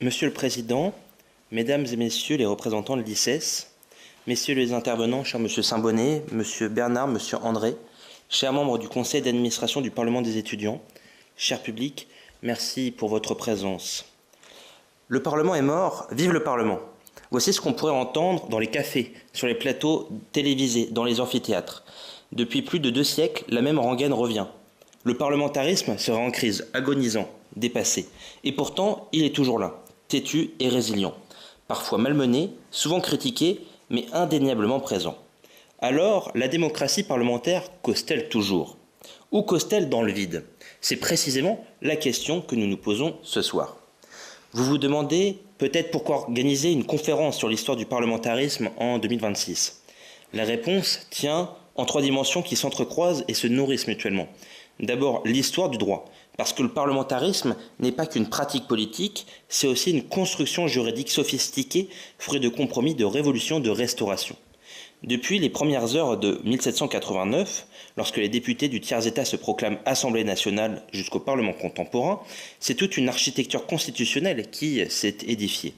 Monsieur le Président, Mesdames et Messieurs les représentants de l'ICES, Messieurs les intervenants, cher Monsieur Saint-Bonnet, Monsieur Bernard, Monsieur André, chers membres du Conseil d'administration du Parlement des étudiants, cher public, merci pour votre présence. Le Parlement est mort, vive le Parlement! Voici ce qu'on pourrait entendre dans les cafés, sur les plateaux télévisés, dans les amphithéâtres. Depuis plus de 2 siècles, la même rengaine revient. Le parlementarisme serait en crise, agonisant, dépassé. Et pourtant, il est toujours là, têtu et résilient. Parfois malmené, souvent critiqué, mais indéniablement présent. Alors, la démocratie parlementaire cause-t-elle toujours? Ou cause-t-elle dans le vide? C'est précisément la question que nous nous posons ce soir. Vous vous demandez peut-être pourquoi organiser une conférence sur l'histoire du parlementarisme en 2026. La réponse tient en 3 dimensions qui s'entrecroisent et se nourrissent mutuellement. D'abord, l'histoire du droit, parce que le parlementarisme n'est pas qu'une pratique politique, c'est aussi une construction juridique sophistiquée, fruit de compromis, de révolution, de restauration. Depuis les premières heures de 1789, lorsque les députés du tiers-État se proclament Assemblée nationale jusqu'au Parlement contemporain, c'est toute une architecture constitutionnelle qui s'est édifiée.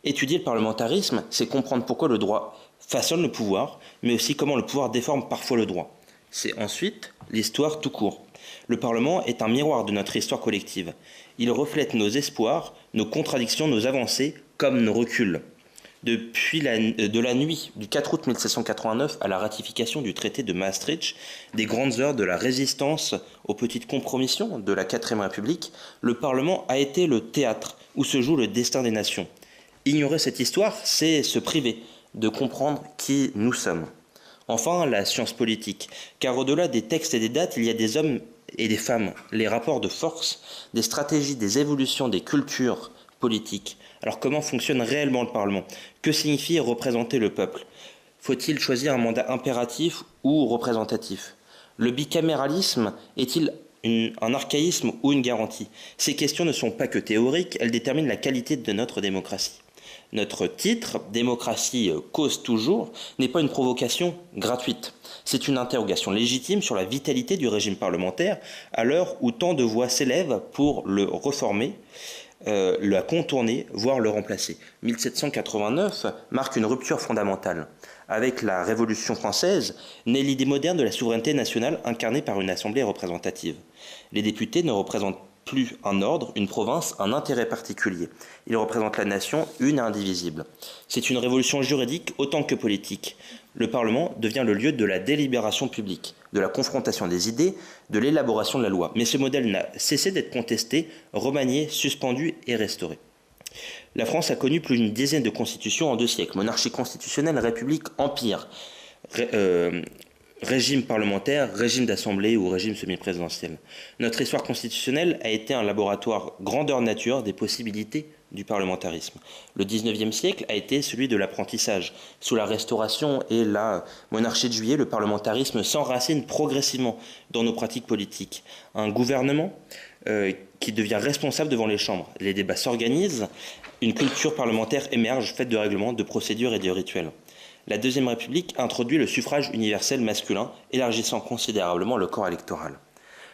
Étudier le parlementarisme, c'est comprendre pourquoi le droit façonne le pouvoir, mais aussi comment le pouvoir déforme parfois le droit. C'est ensuite l'histoire tout court. Le Parlement est un miroir de notre histoire collective. Il reflète nos espoirs, nos contradictions, nos avancées, comme nos reculs. Depuis de la nuit du 4 août 1789 à la ratification du traité de Maastricht, des grandes heures de la résistance aux petites compromissions de la 4ème République, le Parlement a été le théâtre où se joue le destin des nations. Ignorer cette histoire, c'est se priver de comprendre qui nous sommes. Enfin, la science politique, car au-delà des textes et des dates, il y a des hommes et des femmes, les rapports de force, des stratégies, des évolutions, des cultures politiques. Alors comment fonctionne réellement le Parlement? Que signifie représenter le peuple? Faut-il choisir un mandat impératif ou représentatif? Le bicaméralisme est-il un archaïsme ou une garantie? Ces questions ne sont pas que théoriques, elles déterminent la qualité de notre démocratie. Notre titre, Démocratie cause toujours, n'est pas une provocation gratuite. C'est une interrogation légitime sur la vitalité du régime parlementaire à l'heure où tant de voix s'élèvent pour le reformer, la contourner, voire le remplacer. 1789 marque une rupture fondamentale. Avec la Révolution française, naît l'idée moderne de la souveraineté nationale incarnée par une assemblée représentative. Les députés ne représentent plus un ordre, une province, un intérêt particulier. Ils représentent la nation, une et indivisible. C'est une révolution juridique autant que politique. Le Parlement devient le lieu de la délibération publique, de la confrontation des idées, de l'élaboration de la loi. Mais ce modèle n'a cessé d'être contesté, remanié, suspendu et restauré. La France a connu plus d'une dizaine de constitutions en 2 siècles. Monarchie constitutionnelle, république, empire, régime parlementaire, régime d'assemblée ou régime semi-présidentiel. Notre histoire constitutionnelle a été un laboratoire grandeur nature des possibilités du parlementarisme. Le 19e siècle a été celui de l'apprentissage. Sous la Restauration et la monarchie de Juillet, le parlementarisme s'enracine progressivement dans nos pratiques politiques. Un gouvernement qui devient responsable devant les chambres. Les débats s'organisent, une culture parlementaire émerge faite de règlements, de procédures et de rituels. La Deuxième République introduit le suffrage universel masculin, élargissant considérablement le corps électoral.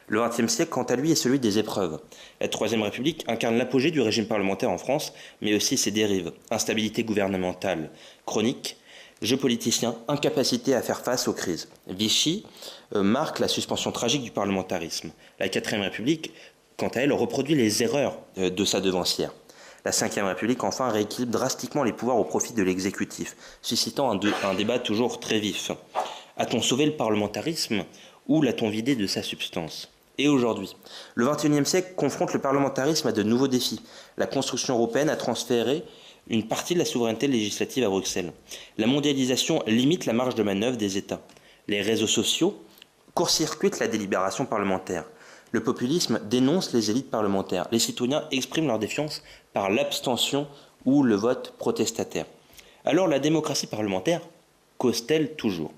Le XXe siècle, quant à lui, est celui des épreuves. La Troisième République incarne l'apogée du régime parlementaire en France, mais aussi ses dérives. Instabilité gouvernementale chronique, jeu politicien, incapacité à faire face aux crises. Vichy marque la suspension tragique du parlementarisme. La Quatrième République, quant à elle, reproduit les erreurs de sa devancière. La Ve République, enfin, rééquilibre drastiquement les pouvoirs au profit de l'exécutif, suscitant un débat toujours très vif. A-t-on sauvé le parlementarisme ou l'a-t-on vidé de sa substance? Et aujourd'hui, le XXIe siècle confronte le parlementarisme à de nouveaux défis. La construction européenne a transféré une partie de la souveraineté législative à Bruxelles. La mondialisation limite la marge de manœuvre des États. Les réseaux sociaux court-circuitent la délibération parlementaire. Le populisme dénonce les élites parlementaires. Les citoyens expriment leur défiance par l'abstention ou le vote protestataire. Alors la démocratie parlementaire cause-t-elle toujours?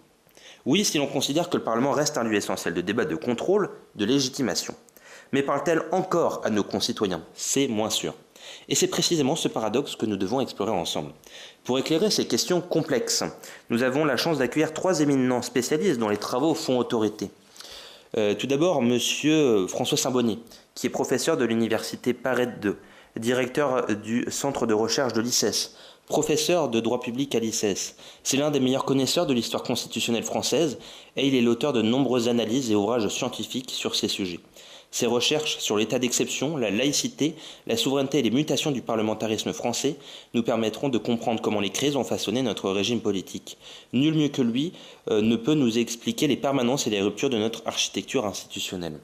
Oui, si l'on considère que le Parlement reste un lieu essentiel de débat, de contrôle, de légitimation. Mais parle-t-elle encore à nos concitoyens? C'est moins sûr. Et c'est précisément ce paradoxe que nous devons explorer ensemble. Pour éclairer ces questions complexes, nous avons la chance d'accueillir 3 éminents spécialistes dont les travaux font autorité. Tout d'abord, Monsieur François Saint-Bonnet, qui est professeur de l'université Paris 2, directeur du centre de recherche de l'ICES, professeur de droit public à l'ICES. C'est l'un des meilleurs connaisseurs de l'histoire constitutionnelle française et il est l'auteur de nombreuses analyses et ouvrages scientifiques sur ces sujets. Ses recherches sur l'état d'exception, la laïcité, la souveraineté et les mutations du parlementarisme français nous permettront de comprendre comment les crises ont façonné notre régime politique. Nul mieux que lui ne peut nous expliquer les permanences et les ruptures de notre architecture institutionnelle.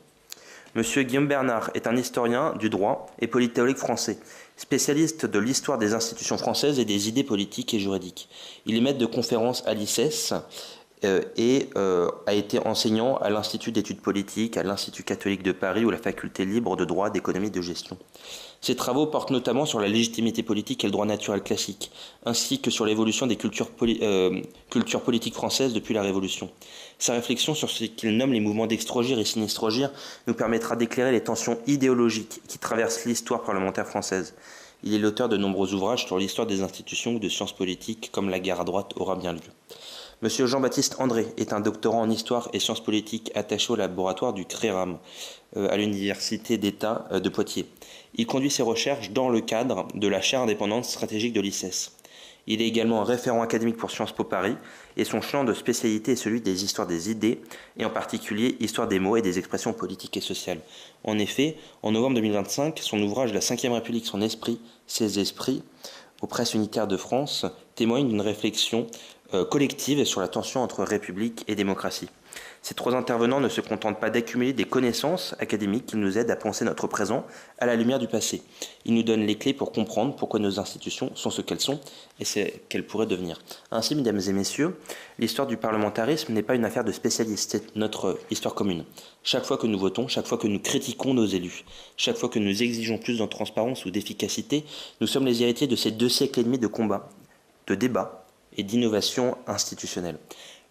Monsieur Guillaume Bernard est un historien du droit et politologue français, spécialiste de l'histoire des institutions françaises et des idées politiques et juridiques. Il est maître de conférences à l'ICES et a été enseignant à l'Institut d'études politiques, à l'Institut catholique de Paris ou la faculté libre de droit, d'économie et de gestion. Ses travaux portent notamment sur la légitimité politique et le droit naturel classique, ainsi que sur l'évolution des cultures politiques françaises depuis la Révolution. Sa réflexion sur ce qu'il nomme les mouvements d'extrogir et sinistrogir nous permettra d'éclairer les tensions idéologiques qui traversent l'histoire parlementaire française. Il est l'auteur de nombreux ouvrages sur l'histoire des institutions ou de sciences politiques, comme La guerre à droite aura bien lieu. Monsieur Jean-Baptiste André est un doctorant en histoire et sciences politiques attaché au laboratoire du CRERAM à l'Université d'État de Poitiers. Il conduit ses recherches dans le cadre de la chaire indépendante stratégique de l'ICES. Il est également un référent académique pour Sciences Po Paris et son champ de spécialité est celui des histoires des idées et en particulier histoire des mots et des expressions politiques et sociales. En effet, en novembre 2025, son ouvrage La Ve République, son esprit, ses esprits aux presses unitaires de France témoigne d'une réflexion collective sur la tension entre république et démocratie. Ces trois intervenants ne se contentent pas d'accumuler des connaissances académiques qui nous aident à penser notre présent à la lumière du passé. Ils nous donnent les clés pour comprendre pourquoi nos institutions sont ce qu'elles sont et ce qu'elles pourraient devenir. Ainsi, mesdames et messieurs, l'histoire du parlementarisme n'est pas une affaire de spécialistes, c'est notre histoire commune. Chaque fois que nous votons, chaque fois que nous critiquons nos élus, chaque fois que nous exigeons plus de transparence ou d'efficacité, nous sommes les héritiers de ces 2 siècles et demi de combats, de débats et d'innovation institutionnelle.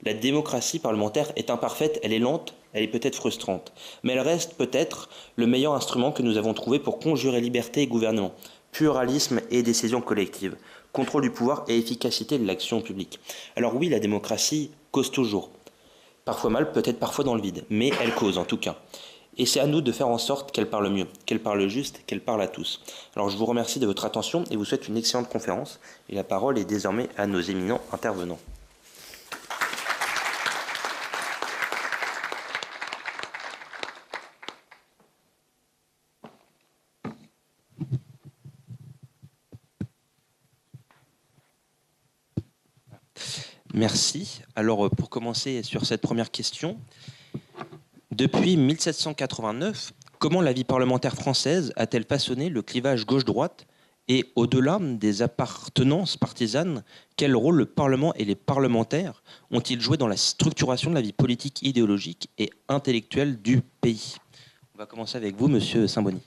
La démocratie parlementaire est imparfaite, elle est lente, elle est peut-être frustrante, mais elle reste peut-être le meilleur instrument que nous avons trouvé pour conjurer liberté et gouvernement, pluralisme et décision collective, contrôle du pouvoir et efficacité de l'action publique. Alors oui, la démocratie cause toujours, parfois mal, peut-être parfois dans le vide, mais elle cause en tout cas. Et c'est à nous de faire en sorte qu'elle parle mieux, qu'elle parle juste, qu'elle parle à tous. Alors je vous remercie de votre attention et vous souhaite une excellente conférence. Et la parole est désormais à nos éminents intervenants. Merci. Alors pour commencer sur cette première question, depuis 1789, comment la vie parlementaire française a-t-elle façonné le clivage gauche-droite et, au-delà des appartenances partisanes, quel rôle le Parlement et les parlementaires ont-ils joué dans la structuration de la vie politique, idéologique et intellectuelle du pays? On va commencer avec vous, Monsieur Samboni.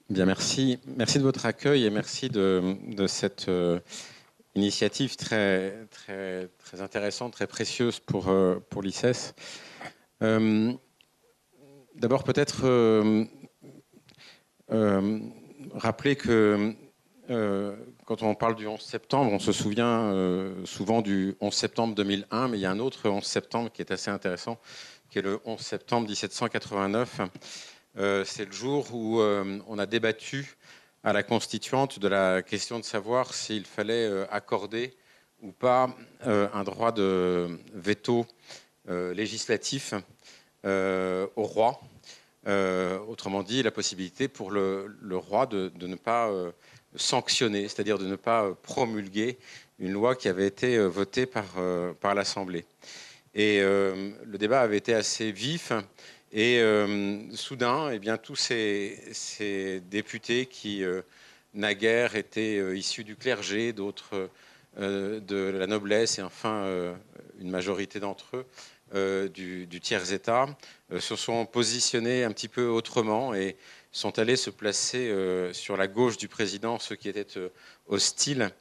Bien, merci. Merci de votre accueil et merci de cette initiative très intéressante, très précieuse pour l'ICES. D'abord, peut-être rappeler que quand on parle du 11 septembre, on se souvient souvent du 11 septembre 2001, mais il y a un autre 11 septembre qui est assez intéressant, qui est le 11 septembre 1789. C'est le jour où on a débattu à la Constituante de la question de savoir s'il fallait accorder ou pas un droit de veto législatif au roi. Autrement dit, la possibilité pour le roi de ne pas sanctionner, c'est-à-dire de ne pas promulguer une loi qui avait été votée par l'Assemblée. Et le débat avait été assez vif. Et soudain, eh bien, tous ces députés qui naguère étaient issus du clergé, d'autres de la noblesse et enfin une majorité d'entre eux du tiers-État, se sont positionnés un petit peu autrement et sont allés se placer sur la gauche du président, ceux qui étaient hostiles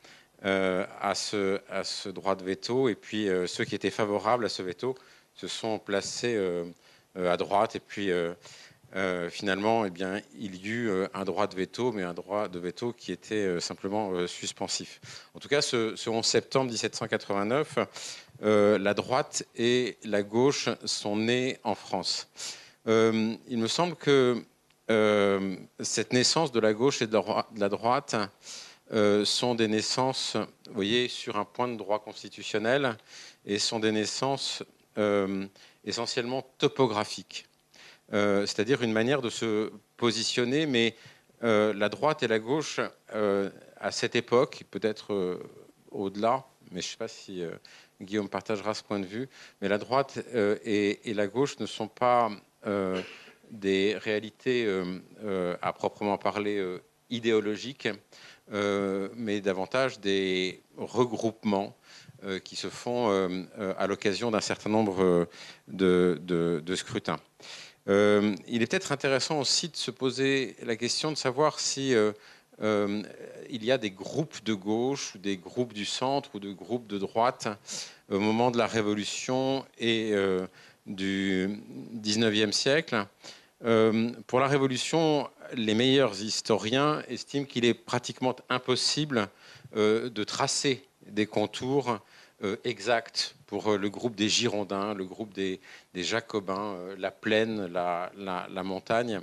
à ce droit de veto, et puis ceux qui étaient favorables à ce veto se sont placés à droite, et puis finalement, eh bien, il y eut un droit de veto, mais un droit de veto qui était simplement suspensif. En tout cas, ce 11 septembre 1789, la droite et la gauche sont nées en France. Il me semble que cette naissance de la gauche et de la droite sont des naissances, vous voyez, sur un point de droit constitutionnel, et sont des naissances essentiellement topographiques. C'est-à-dire une manière de se positionner, mais la droite et la gauche, à cette époque, peut-être au-delà, mais je ne sais pas si Guillaume partagera ce point de vue, mais la droite et la gauche ne sont pas des réalités à proprement parler idéologiques, mais davantage des regroupements qui se font à l'occasion d'un certain nombre de scrutins. Il est peut-être intéressant aussi de se poser la question de savoir si il y a des groupes de gauche, ou des groupes du centre, ou des groupes de droite au moment de la Révolution et du XIXe siècle. Pour la Révolution, les meilleurs historiens estiment qu'il est pratiquement impossible de tracer des contours exacts pour le groupe des Girondins, le groupe des Jacobins, la plaine, la montagne.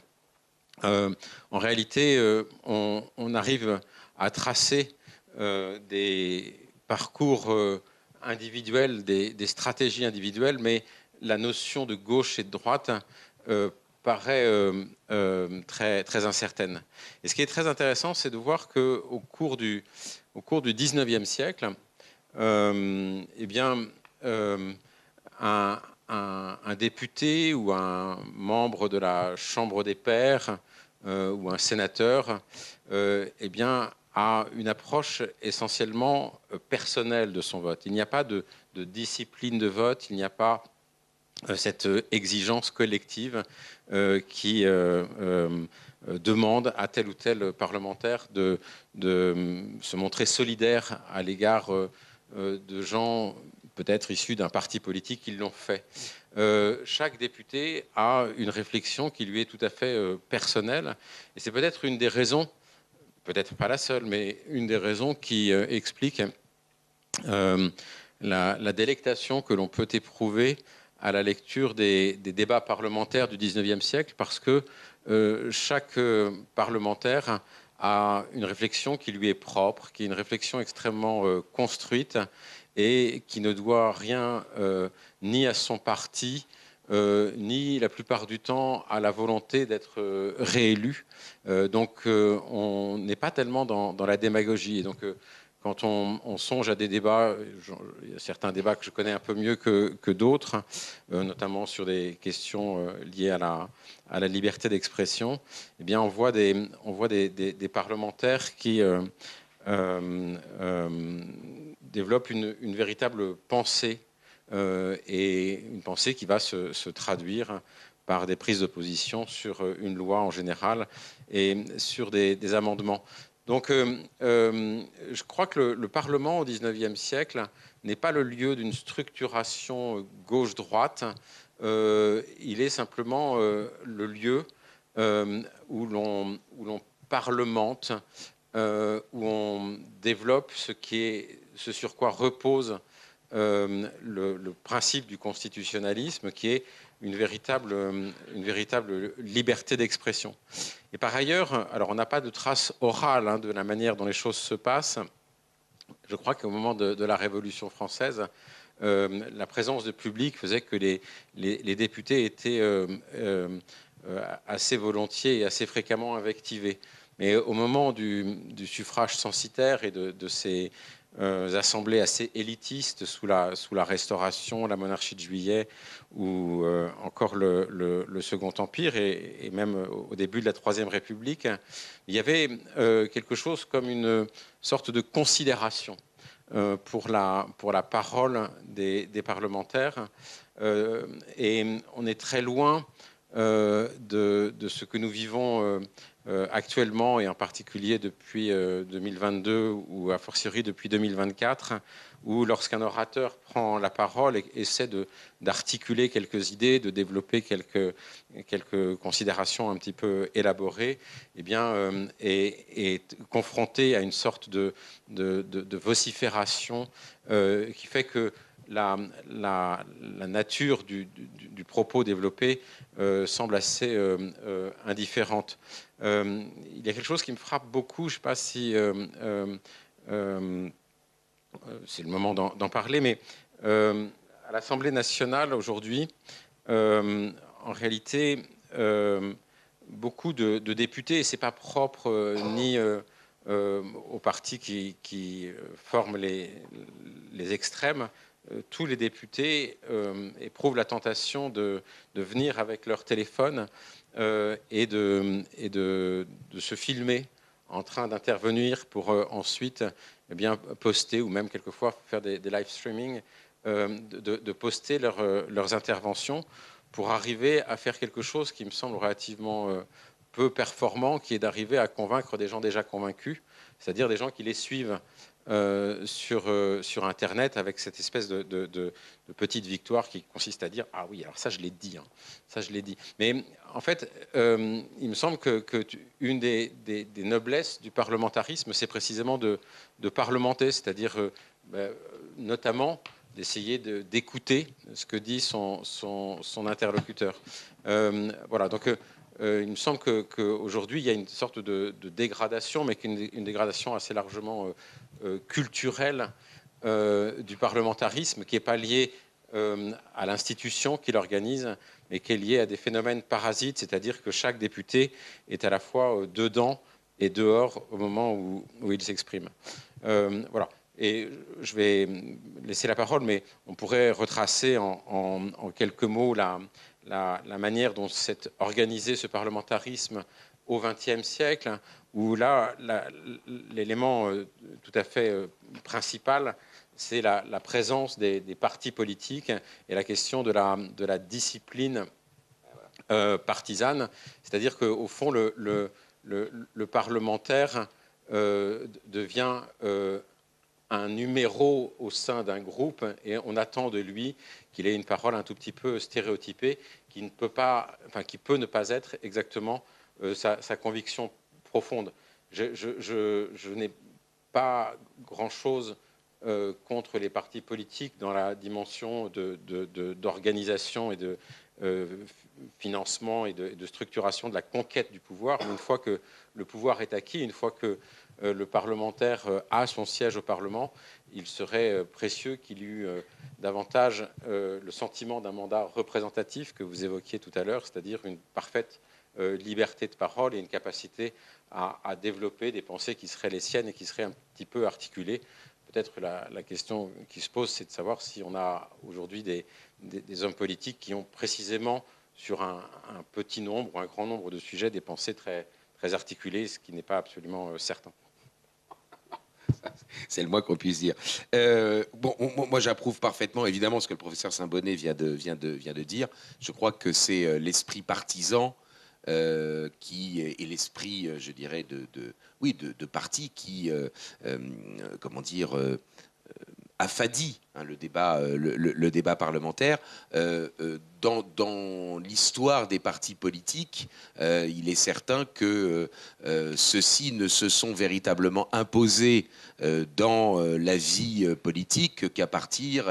En réalité, on arrive à tracer des parcours individuels, des stratégies individuelles, mais la notion de gauche et de droite paraît très, très incertaine. Et ce qui est très intéressant, c'est de voir qu'au cours du 19e siècle, eh bien, un député ou un membre de la Chambre des Pairs ou un sénateur eh bien, a une approche essentiellement personnelle de son vote. Il n'y a pas de discipline de vote, il n'y a pas cette exigence collective qui demande à tel ou tel parlementaire de se montrer solidaire à l'égard de gens peut-être issus d'un parti politique qui l'ont fait. Chaque député a une réflexion qui lui est tout à fait personnelle, et c'est peut-être une des raisons, peut-être pas la seule, mais une des raisons qui explique la délectation que l'on peut éprouver à la lecture des débats parlementaires du XIXe siècle, parce que chaque parlementaire a une réflexion qui lui est propre, qui est une réflexion extrêmement construite, et qui ne doit rien ni à son parti, ni la plupart du temps à la volonté d'être réélu. Donc on n'est pas tellement dans la démagogie. Et donc quand on songe à des débats, il y a certains débats que je connais un peu mieux que d'autres, notamment sur des questions liées à la liberté d'expression, eh bien on voit des parlementaires qui développent une véritable pensée, et une pensée qui va se traduire par des prises de position sur une loi en général et sur des amendements. Donc, je crois que le Parlement au XIXe siècle n'est pas le lieu d'une structuration gauche-droite. Il est simplement le lieu où l'on parlemente, où on développe ce sur quoi repose le principe du constitutionnalisme, qui est une véritable liberté d'expression. Et par ailleurs, alors on n'a pas de trace orale de la manière dont les choses se passent. Je crois qu'au moment de la Révolution française, la présence de public faisait que les députés étaient assez volontiers et assez fréquemment invectivés. Mais au moment du suffrage censitaire et de ces assemblées assez élitistes sous la Restauration, la monarchie de Juillet ou encore le Second Empire et même au début de la Troisième République, il y avait quelque chose comme une sorte de considération pour la parole des parlementaires. Et on est très loin de ce que nous vivons actuellement, et en particulier depuis 2022 ou a fortiori depuis 2024, où lorsqu'un orateur prend la parole et essaie d'articuler quelques idées, de développer quelques considérations un petit peu élaborées, eh bien, est confronté à une sorte de vocifération qui fait que la nature du propos développé semble assez indifférente. Il y a quelque chose qui me frappe beaucoup, je ne sais pas si c'est le moment d'en parler, mais à l'Assemblée nationale aujourd'hui, en réalité, beaucoup de députés, et ce n'est pas propre ni aux partis qui forment les extrêmes, tous les députés éprouvent la tentation de venir avec leur téléphone et de se filmer en train d'intervenir pour ensuite bien poster ou même quelquefois faire des live streaming, de poster leurs interventions pour arriver à faire quelque chose qui me semble relativement peu performant, qui est d'arriver à convaincre des gens déjà convaincus, c'est-à-dire des gens qui les suivent sur Internet avec cette espèce de petite victoire qui consiste à dire « Ah oui, alors ça je l'ai dit, hein, ça je l'ai dit ». Mais en fait, il me semble que une des noblesses du parlementarisme, c'est précisément de parlementer, c'est-à-dire notamment d'essayer d'écouter ce que dit son interlocuteur. Voilà, donc il me semble qu'aujourd'hui, il y a une sorte de dégradation, mais une dégradation assez largement culturelle du parlementarisme, qui n'est pas liée à l'institution qui l'organise, mais qui est liée à des phénomènes parasites, c'est-à-dire que chaque député est à la fois dedans et dehors au moment où il s'exprime. Voilà. Et je vais laisser la parole, mais on pourrait retracer en quelques mots la manière dont s'est organisé ce parlementarisme au XXe siècle, où là, l'élément tout à fait principal, c'est la présence des partis politiques et la question de la discipline partisane. C'est-à-dire qu'au fond, le parlementaire devient un numéro au sein d'un groupe et on attend de lui qu'il ait une parole un tout petit peu stéréotypée qui peut ne pas être exactement sa conviction profonde. Je n'ai pas grand-chose contre les partis politiques dans la dimension d'organisation et de financement et de structuration de la conquête du pouvoir. Mais une fois que le pouvoir est acquis, une fois que le parlementaire a son siège au Parlement, il serait précieux qu'il eût davantage le sentiment d'un mandat représentatif que vous évoquiez tout à l'heure, c'est-à-dire une parfaite liberté de parole et une capacité à développer des pensées qui seraient les siennes et qui seraient un petit peu articulées. Peut-être la question qui se pose, c'est de savoir si on a aujourd'hui des hommes politiques qui ont précisément sur un petit nombre ou un grand nombre de sujets des pensées très, très articulées, ce qui n'est pas absolument certain. C'est le moins qu'on puisse dire. Bon, moi, j'approuve parfaitement, évidemment, ce que le professeur Saint-Bonnet vient de dire. Je crois que c'est l'esprit partisan qui est l'esprit, je dirais, de parti qui, comment dire, affadit le débat parlementaire. Dans l'histoire des partis politiques, il est certain que ceux-ci ne se sont véritablement imposés dans la vie politique qu'à partir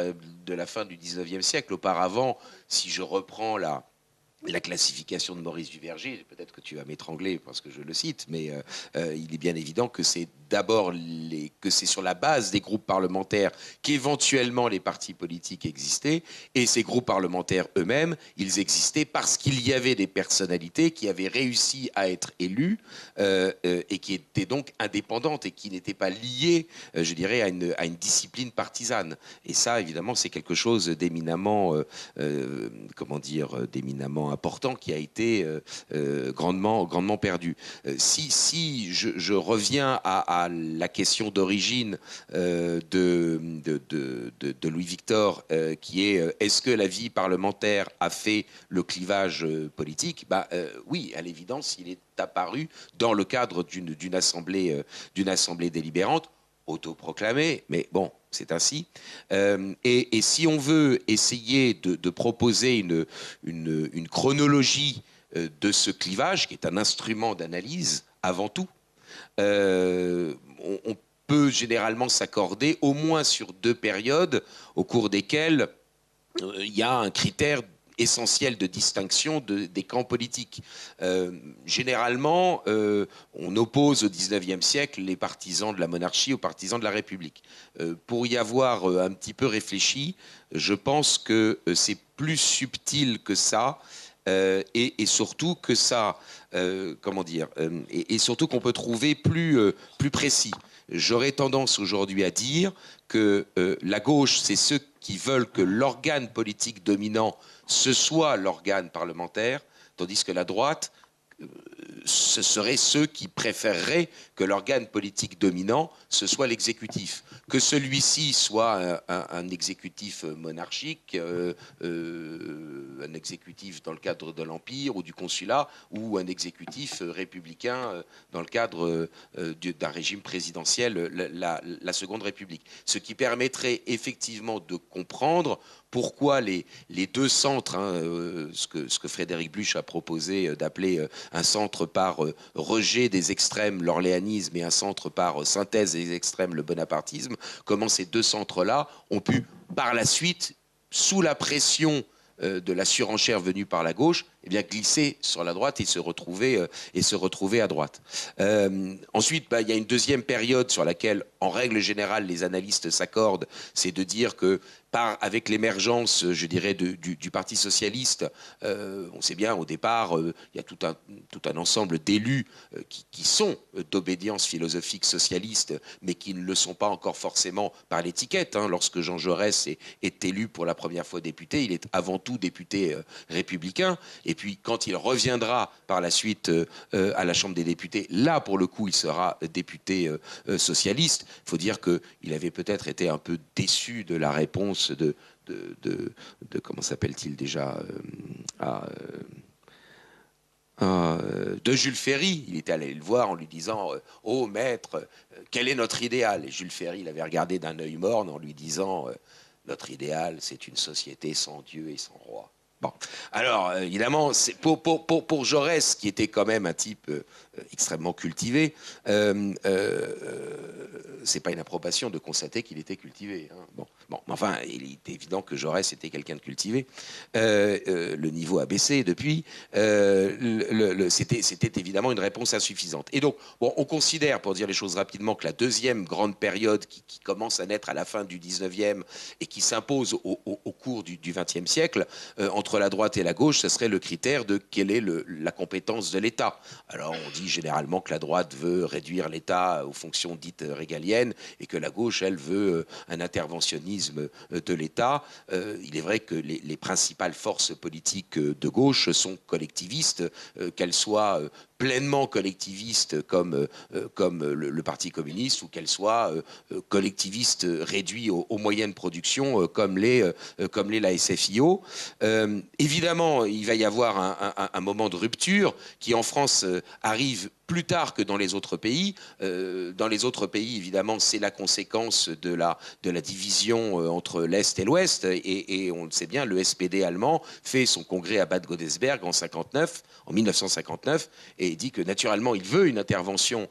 de la fin du XIXe siècle. Auparavant, si je reprends la classification de Maurice Duverger, peut-être que tu vas m'étrangler parce que je le cite, mais il est bien évident que c'est d'abord que c'est sur la base des groupes parlementaires qu'éventuellement les partis politiques existaient, et ces groupes parlementaires eux-mêmes, ils existaient parce qu'il y avait des personnalités qui avaient réussi à être élues et qui étaient donc indépendantes et qui n'étaient pas liées, je dirais, à une discipline partisane. Et ça, évidemment, c'est quelque chose d'éminemment, d'éminemment important qui a été grandement perdu. Si je reviens à la question d'origine de Louis-Victor, qui est est-ce que la vie parlementaire a fait le clivage politique? Oui, à l'évidence, il est apparu dans le cadre d'une assemblée délibérante, autoproclamée, mais bon, c'est ainsi. Et si on veut essayer de proposer une chronologie de ce clivage, qui est un instrument d'analyse avant tout, on peut généralement s'accorder au moins sur 2 périodes au cours desquelles il y a un critère essentiel de distinction des camps politiques. Généralement, on oppose au XIXe siècle les partisans de la monarchie aux partisans de la République. Pour y avoir un petit peu réfléchi, je pense que c'est plus subtil que ça, et surtout que ça, comment dire, et surtout qu'on peut trouver plus précis. J'aurais tendance aujourd'hui à dire que la gauche, c'est ceux qui veulent que l'organe politique dominant, ce soit l'organe parlementaire, tandis que la droite, ce seraient ceux qui préféreraient que l'organe politique dominant, ce soit l'exécutif. Que celui-ci soit un exécutif monarchique, un exécutif dans le cadre de l'Empire ou du consulat, ou un exécutif républicain dans le cadre d'un régime présidentiel, la Seconde République. Ce qui permettrait effectivement de comprendre pourquoi les deux centres, ce que Frédéric Bluch a proposé d'appeler un centre par rejet des extrêmes, l'orléanisme, et un centre par synthèse des extrêmes, le bonapartisme, comment ces deux centres-là ont pu, par la suite, sous la pression de la surenchère venue par la gauche, eh bien, glisser sur la droite et se retrouver à droite. Ensuite, il y a une deuxième période sur laquelle, en règle générale, les analystes s'accordent, c'est de dire que avec l'émergence, je dirais, du Parti socialiste, on sait bien, au départ, il y a tout un ensemble d'élus qui sont d'obédience philosophique socialiste, mais qui ne le sont pas encore forcément par l'étiquette. Lorsque Jean Jaurès est élu pour la première fois député, il est avant tout député républicain. Et puis, quand il reviendra par la suite à la Chambre des députés, là, pour le coup, il sera député socialiste. Il faut dire qu'il avait peut-être été un peu déçu de la réponse de comment s'appelle-t-il déjà de Jules Ferry. Il était allé le voir en lui disant « Oh maître, quel est notre idéal ?» Et Jules Ferry l'avait regardé d'un œil morne en lui disant « Notre idéal, c'est une société sans Dieu et sans roi. » Bon, alors évidemment, c'est pour Jaurès, qui était quand même un type extrêmement cultivé, c'est pas une approbation de constater qu'il était cultivé. Bon, enfin, il est évident que Jaurès était quelqu'un de cultivé. Le niveau a baissé depuis. C'était évidemment une réponse insuffisante. Et donc, bon, on considère, pour dire les choses rapidement, que la deuxième grande période qui commence à naître à la fin du 19e et qui s'impose au cours du 20e siècle, entre la droite et la gauche, ce serait le critère de quelle est la compétence de l'État. Alors, on dit généralement que la droite veut réduire l'État aux fonctions dites régaliennes et que la gauche, elle, veut un interventionnisme de l'État. Il est vrai que les principales forces politiques de gauche sont collectivistes, qu'elles soient pleinement collectivistes comme le Parti communiste, ou qu'elles soient collectivistes réduits aux moyennes productions comme la SFIO. Évidemment, il va y avoir un moment de rupture qui, en France, arrive plus tard que dans les autres pays. Dans les autres pays, évidemment, c'est la conséquence de la division entre l'Est et l'Ouest. Et on le sait bien, le SPD allemand fait son congrès à Bad Godesberg en 1959, et dit que naturellement, il veut une intervention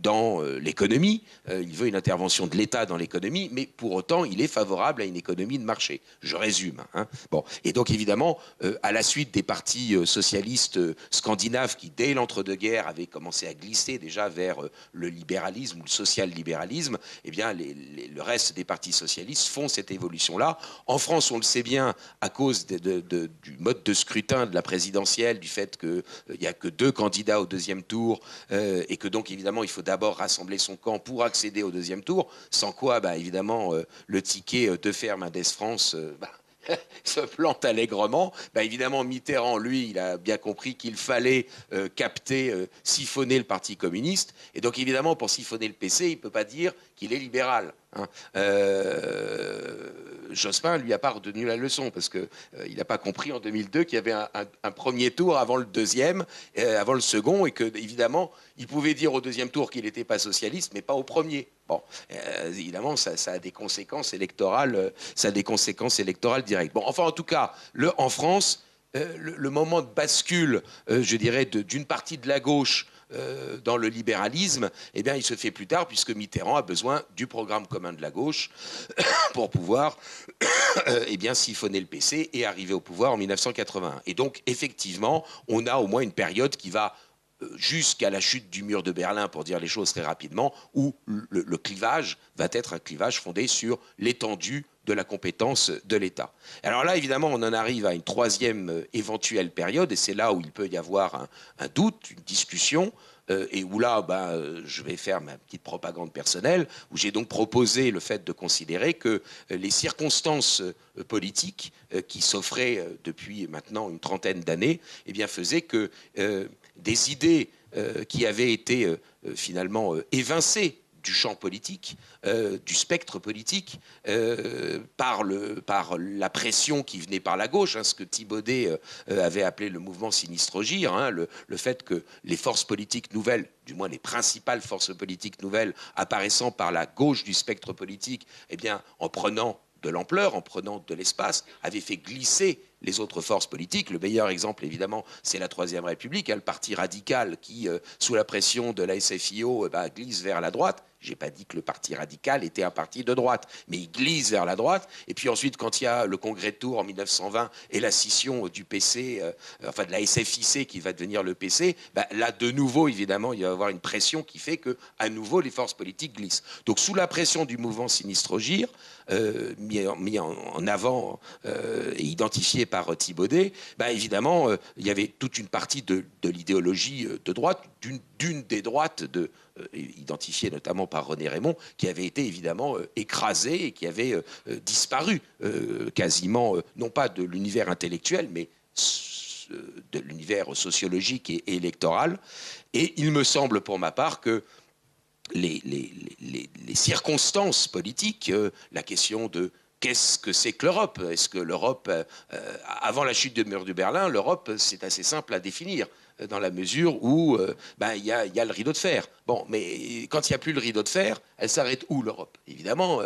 dans l'économie, il veut une intervention de l'État dans l'économie, mais pour autant, il est favorable à une économie de marché. Je résume. Bon. Et donc, évidemment, à la suite des partis socialistes scandinaves qui, dès l'entre-deux-guerres, avaient commencé à glisser déjà vers le libéralisme ou le social-libéralisme, eh bien, le reste des partis socialistes font cette évolution-là. En France, on le sait bien, à cause du mode de scrutin de la présidentielle, du fait qu'il n'y a que 2 candidats au deuxième tour, et que donc, évidemment, il faut d'abord rassembler son camp pour accéder au deuxième tour, sans quoi, évidemment, le ticket de fer Mendes France... se plante allègrement. Évidemment, Mitterrand, lui, il a bien compris qu'il fallait capter, siphonner le Parti communiste. Et donc, évidemment, pour siphonner le PC, il ne peut pas dire qu'il est libéral. Jospin lui a pas retenu la leçon, parce qu'il n'a pas compris en 2002 qu'il y avait un premier tour avant le deuxième, avant le second, et que évidemment il pouvait dire au deuxième tour qu'il n'était pas socialiste, mais pas au premier. Bon, évidemment, ça a des conséquences électorales, directes. Bon, enfin, en tout cas, en France, le moment de bascule, je dirais, d'une partie de la gauche dans le libéralisme, eh bien, il se fait plus tard, puisque Mitterrand a besoin du programme commun de la gauche pour pouvoir eh bien, siphonner le PC et arriver au pouvoir en 1981. Et donc, effectivement, on a au moins une période qui va jusqu'à la chute du mur de Berlin, pour dire les choses très rapidement, où le clivage va être un clivage fondé sur l'étendue de la compétence de l'État. Alors là, évidemment, on en arrive à une troisième éventuelle période, et c'est là où il peut y avoir un doute, une discussion, et où là, je vais faire ma petite propagande personnelle, où j'ai donc proposé le fait de considérer que les circonstances politiques qui s'offraient depuis maintenant une trentaine d'années, eh bien, faisaient que des idées qui avaient été finalement évincées du champ politique, du spectre politique, par la pression qui venait par la gauche, ce que Thibaudet avait appelé le mouvement Sinistre-Gire, le fait que les forces politiques nouvelles, du moins les principales forces politiques nouvelles apparaissant par la gauche du spectre politique, eh bien, en prenant de l'ampleur, en prenant de l'espace, avait fait glisser les autres forces politiques. Le meilleur exemple, évidemment, c'est la Troisième République, le parti radical qui, sous la pression de la SFIO, glisse vers la droite. Je n'ai pas dit que le parti radical était un parti de droite, mais il glisse vers la droite. Et puis ensuite, quand il y a le congrès de Tours en 1920 et la scission du PC, de la SFIC qui va devenir le PC, là, de nouveau, évidemment, il va y avoir une pression qui fait que, à nouveau, les forces politiques glissent. Donc, sous la pression du mouvement Sinistre-Gire, mis en avant et identifié par Thibaudet, évidemment, il y avait toute une partie de l'idéologie de droite, d'une des droites identifiée notamment par René Raymond, qui avait été évidemment écrasée et qui avait disparu quasiment, non pas de l'univers intellectuel, mais de l'univers sociologique et électoral. Et il me semble pour ma part que les circonstances politiques, la question de qu'est-ce que c'est que l'Europe? Est-ce que l'Europe, avant la chute du mur de Berlin, l'Europe, c'est assez simple à définir, dans la mesure où il y a le rideau de fer. Bon, mais quand il n'y a plus le rideau de fer, elle s'arrête où, l'Europe? Évidemment,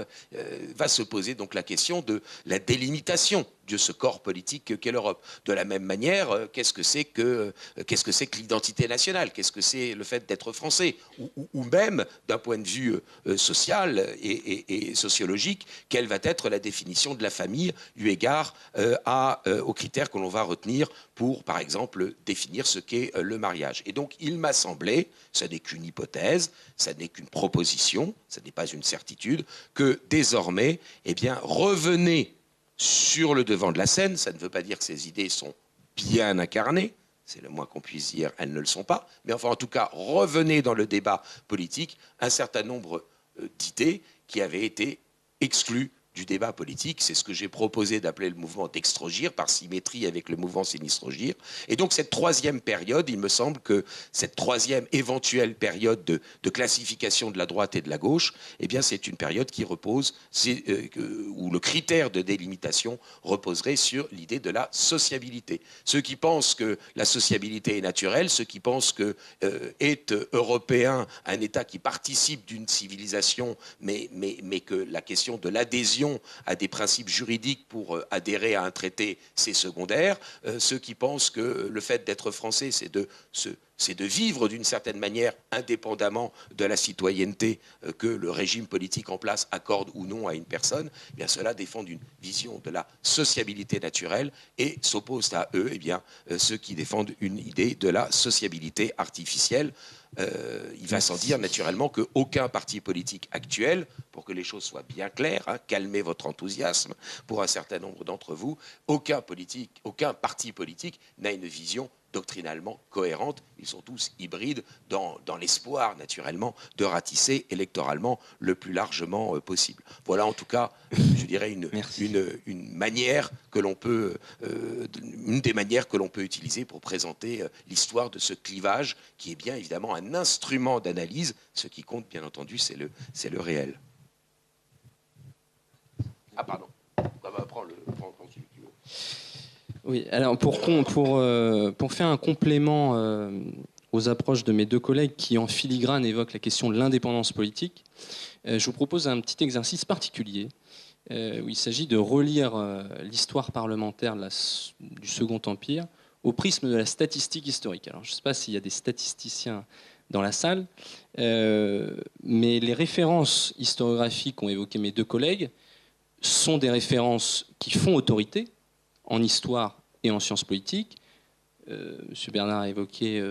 va se poser donc la question de la délimitation de ce corps politique qu'est l'Europe. De la même manière, qu'est-ce que c'est que l'identité nationale? Qu'est-ce que c'est le fait d'être français? Ou même, d'un point de vue social et sociologique, quelle va être la définition de la famille eu égard aux critères que l'on va retenir pour, par exemple, définir ce qu'est le mariage. Et donc, il m'a semblé, ça n'est qu'une hypothèse, ça n'est qu'une proposition, ça n'est pas une certitude, que désormais, revenez sur le devant de la scène. Ça ne veut pas dire que ces idées sont bien incarnées, c'est le moins qu'on puisse dire, elles ne le sont pas, mais enfin, en tout cas, revenez dans le débat politique un certain nombre d'idées qui avaient été exclues du débat politique. C'est ce que j'ai proposé d'appeler le mouvement d'Extrogir, par symétrie avec le mouvement Sinistre-Gire. Et donc cette troisième période, il me semble que cette troisième éventuelle période de classification de la droite et de la gauche, c'est une période qui repose, où le critère de délimitation reposerait sur l'idée de la sociabilité. Ceux qui pensent que la sociabilité est naturelle, ceux qui pensent que est européen un État qui participe d'une civilisation, mais que la question de l'adhésion à des principes juridiques pour adhérer à un traité, c'est secondaire. Ceux qui pensent que le fait d'être français, c'est de vivre d'une certaine manière indépendamment de la citoyenneté que le régime politique en place accorde ou non à une personne, ceux-là défendent une vision de la sociabilité naturelle et s'opposent à eux ceux qui défendent une idée de la sociabilité artificielle. Il va sans dire naturellement qu'aucun parti politique actuel, pour que les choses soient bien claires, calmez votre enthousiasme pour un certain nombre d'entre vous, aucun parti politique n'a une vision doctrinalement cohérente. Ils sont tous hybrides dans l'espoir, naturellement, de ratisser électoralement le plus largement possible. Voilà en tout cas, je dirais, une manière que l'on peut, une des manières que l'on peut utiliser pour présenter l'histoire de ce clivage qui est bien évidemment un instrument d'analyse. Ce qui compte, bien entendu, c'est le réel. Ah, pardon. Prends celui que tu veux. Oui, alors pour faire un complément aux approches de mes deux collègues qui en filigrane évoquent la question de l'indépendance politique, je vous propose un petit exercice particulier où il s'agit de relire l'histoire parlementaire du Second Empire au prisme de la statistique historique. Alors je ne sais pas s'il y a des statisticiens dans la salle. Mais les références historiographiques qu'ont évoquées mes deux collègues sont des références qui font autorité en histoire et en sciences politiques. M. Bernard a évoqué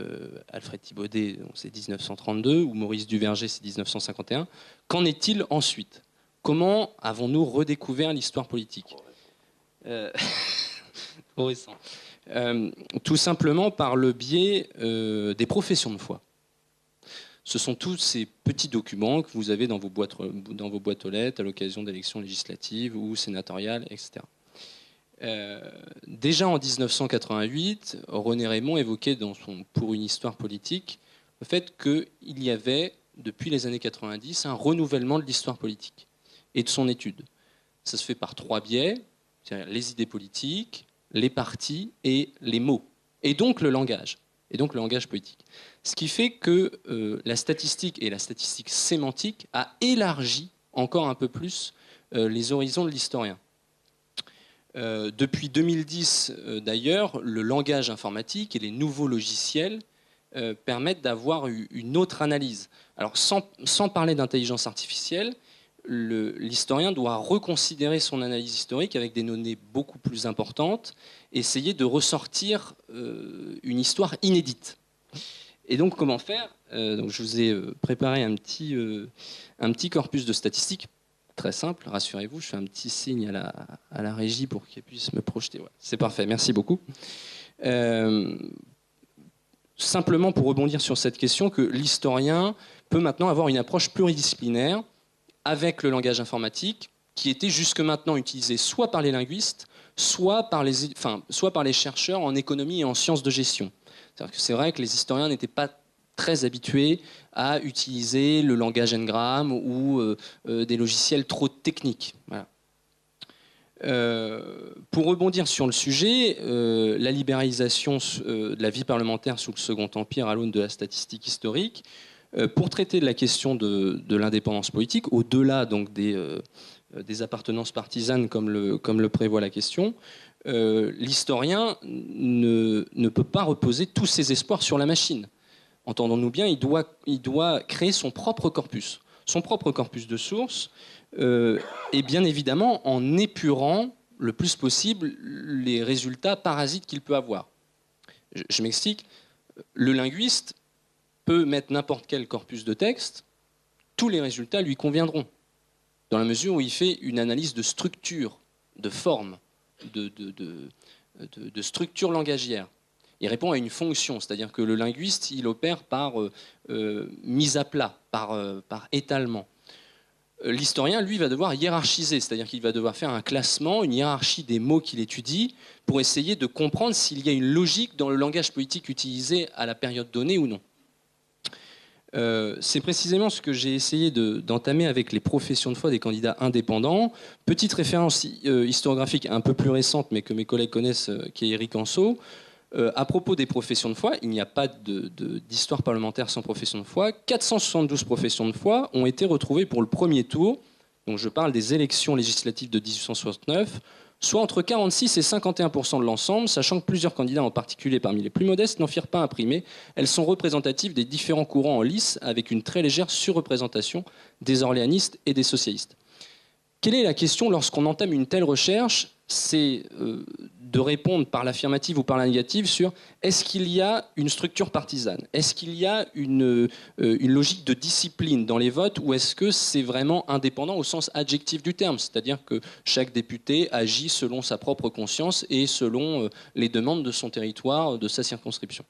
Alfred Thibaudet, c'est 1932, ou Maurice Duverger, c'est 1951. Qu'en est-il ensuite? Comment avons-nous redécouvert l'histoire politique? Trop récent. Tout simplement par le biais des professions de foi. Ce sont tous ces petits documents que vous avez dans vos boîtes aux lettres à l'occasion d'élections législatives ou sénatoriales, etc. Déjà en 1988, René Raymond évoquait dans son Pour une histoire politique le fait qu'il y avait, depuis les années 90, un renouvellement de l'histoire politique et de son étude. Ça se fait par trois biais, c'est-à-dire les idées politiques, les partis et les mots, et donc le langage politique. Ce qui fait que la statistique et la statistique sémantique a élargi encore un peu plus les horizons de l'historien. Depuis 2010, d'ailleurs, le langage informatique et les nouveaux logiciels permettent d'avoir une autre analyse. Alors, sans parler d'intelligence artificielle, l'historien doit reconsidérer son analyse historique avec des données beaucoup plus importantes, essayer de ressortir une histoire inédite. Et donc, comment faire? Donc, je vous ai préparé un petit corpus de statistiques, très simple, rassurez-vous, je fais un petit signe à la régie pour qu'elle puisse me projeter. Ouais, c'est parfait, merci beaucoup. Simplement pour rebondir sur cette question, que l'historien peut maintenant avoir une approche pluridisciplinaire avec le langage informatique, qui était jusque maintenant utilisé soit par les linguistes, soit par les chercheurs en économie et en sciences de gestion. C'est vrai que les historiens n'étaient pas très habitués à utiliser le langage Ngram ou des logiciels trop techniques. Voilà. Pour rebondir sur le sujet, la libéralisation de la vie parlementaire sous le Second Empire à l'aune de la statistique historique, pour traiter de la question de l'indépendance politique, au-delà donc des appartenances partisanes comme le prévoit la question, l'historien ne peut pas reposer tous ses espoirs sur la machine. Entendons-nous bien, il doit créer son propre corpus de sources, et bien évidemment en épurant le plus possible les résultats parasites qu'il peut avoir. Je m'explique, le linguiste peut mettre n'importe quel corpus de texte, tous les résultats lui conviendront, dans la mesure où il fait une analyse de structure, de forme, de structure langagière. Il répond à une fonction, c'est-à-dire que le linguiste, il opère par mise à plat, par étalement. L'historien, lui, va devoir hiérarchiser, c'est-à-dire qu'il va devoir faire un classement, une hiérarchie des mots qu'il étudie, pour essayer de comprendre s'il y a une logique dans le langage politique utilisé à la période donnée ou non. C'est précisément ce que j'ai essayé d'entamer avec les professions de foi des candidats indépendants. Petite référence historiographique un peu plus récente, mais que mes collègues connaissent, qui est Éric Anceau. À propos des professions de foi, il n'y a pas d'histoire parlementaire sans profession de foi. 472 professions de foi ont été retrouvées pour le premier tour, donc je parle des élections législatives de 1869, soit entre 46 et 51% de l'ensemble, sachant que plusieurs candidats, en particulier parmi les plus modestes, n'en firent pas imprimer. Elles sont représentatives des différents courants en lice, avec une très légère surreprésentation des orléanistes et des socialistes. Quelle est la question lorsqu'on entame une telle recherche? C'est de répondre par l'affirmative ou par la négative sur est-ce qu'il y a une structure partisane? Est-ce qu'il y a une logique de discipline dans les votes, ou est-ce que c'est vraiment indépendant au sens adjectif du terme? C'est-à-dire que chaque député agit selon sa propre conscience et selon les demandes de son territoire, de sa circonscription.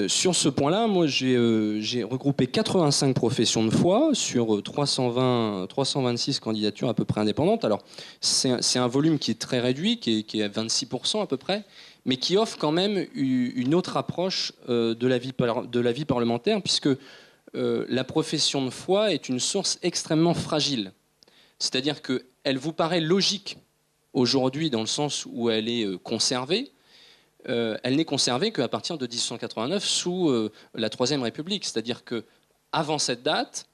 Sur ce point-là, moi j'ai regroupé 85 professions de foi sur 326 candidatures à peu près indépendantes. Alors c'est un volume qui est très réduit, qui est à 26% à peu près, mais qui offre quand même une autre approche de la vie parlementaire, puisque la profession de foi est une source extrêmement fragile. C'est-à-dire qu'elle vous paraît logique aujourd'hui dans le sens où elle est conservée. Elle n'est conservée qu'à partir de 1889 sous la Troisième République. C'est-à-dire qu'avant cette date,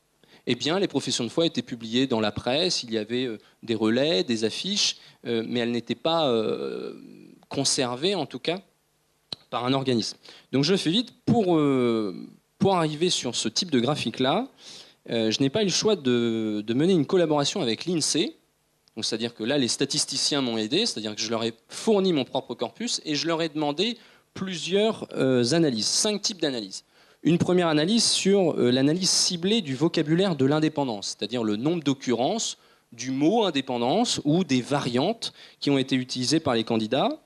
eh bien, les professions de foi étaient publiées dans la presse, il y avait des relais, des affiches, mais elles n'étaient pas conservées, en tout cas, par un organisme. Donc je fais vite. pour arriver sur ce type de graphique-là, je n'ai pas eu le choix de mener une collaboration avec l'INSEE. Donc, c'est-à-dire que là, les statisticiens m'ont aidé, c'est-à-dire que je leur ai fourni mon propre corpus et je leur ai demandé plusieurs analyses, 5 types d'analyses. Une première analyse sur l'analyse ciblée du vocabulaire de l'indépendance, c'est-à-dire le nombre d'occurrences du mot indépendance ou des variantes qui ont été utilisées par les candidats.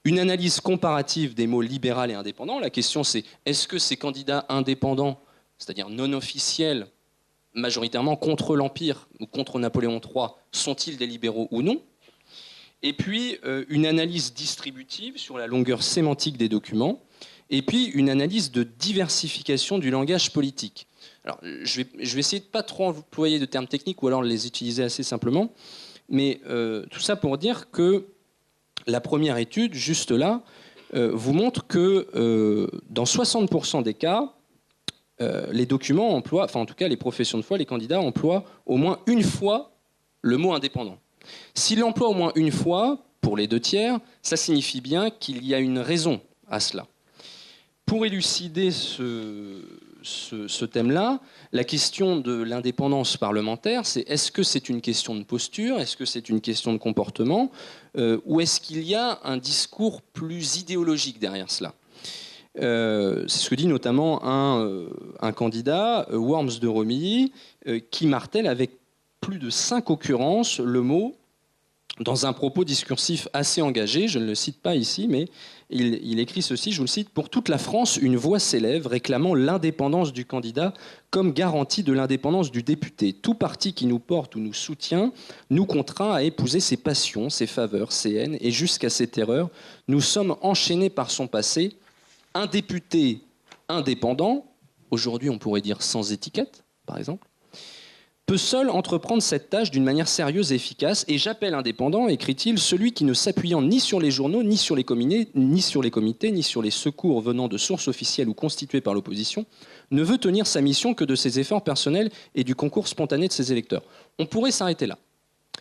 Une analyse comparative des mots libéral et indépendant. La question c'est, est-ce que ces candidats indépendants, c'est-à-dire non officiels, majoritairement contre l'Empire ou contre Napoléon III, sont-ils des libéraux ou non? Et puis une analyse distributive sur la longueur sémantique des documents, et puis une analyse de diversification du langage politique. Alors, je vais essayer de ne pas trop employer de termes techniques ou alors les utiliser assez simplement, mais tout ça pour dire que la première étude, juste là, vous montre que dans 60% des cas, les documents emploient, enfin en tout cas les professions de foi, les candidats emploient au moins une fois le mot indépendant. S'ils l'emploient au moins une fois, pour les 2/3, ça signifie bien qu'il y a une raison à cela. Pour élucider ce thème-là, la question de l'indépendance parlementaire, c'est est-ce que c'est une question de posture, est-ce que c'est une question de comportement, ou est-ce qu'il y a un discours plus idéologique derrière cela? C'est ce que dit notamment un candidat, Worms de Romilly, qui martèle avec plus de 5 occurrences le mot dans un propos discursif assez engagé. Je ne le cite pas ici, mais il écrit ceci, je vous le cite: « Pour toute la France, une voix s'élève réclamant l'indépendance du candidat comme garantie de l'indépendance du député. Tout parti qui nous porte ou nous soutient nous contraint à épouser ses passions, ses faveurs, ses haines et jusqu'à ses terreurs. Nous sommes enchaînés par son passé. Un député indépendant, aujourd'hui on pourrait dire sans étiquette, par exemple, peut seul entreprendre cette tâche d'une manière sérieuse et efficace. Et j'appelle indépendant, écrit-il, celui qui, ne s'appuyant ni sur les journaux, ni sur les comités, ni sur les secours venant de sources officielles ou constituées par l'opposition, ne veut tenir sa mission que de ses efforts personnels et du concours spontané de ses électeurs. » On pourrait s'arrêter là.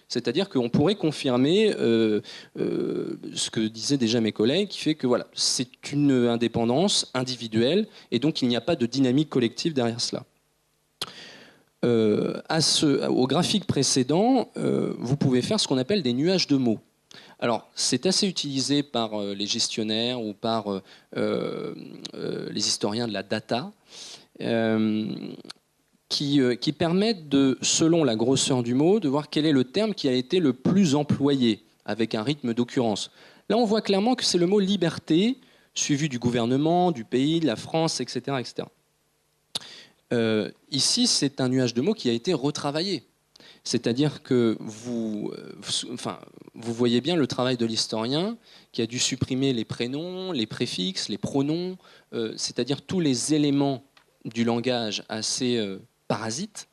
C'est-à-dire qu'on pourrait confirmer ce que disaient déjà mes collègues, qui fait que voilà, c'est une indépendance individuelle et donc il n'y a pas de dynamique collective derrière cela. Au graphique précédent, vous pouvez faire ce qu'on appelle des nuages de mots. Alors, c'est assez utilisé par les gestionnaires ou par les historiens de la data, qui permettent de, selon la grosseur du mot, de voir quel est le terme qui a été le plus employé, avec un rythme d'occurrence. Là, on voit clairement que c'est le mot liberté, suivi du gouvernement, du pays, de la France, etc., etc. Ici, c'est un nuage de mots qui a été retravaillé. C'est-à-dire que vous voyez bien le travail de l'historien qui a dû supprimer les prénoms, les préfixes, les pronoms, c'est-à-dire tous les éléments du langage assez parasites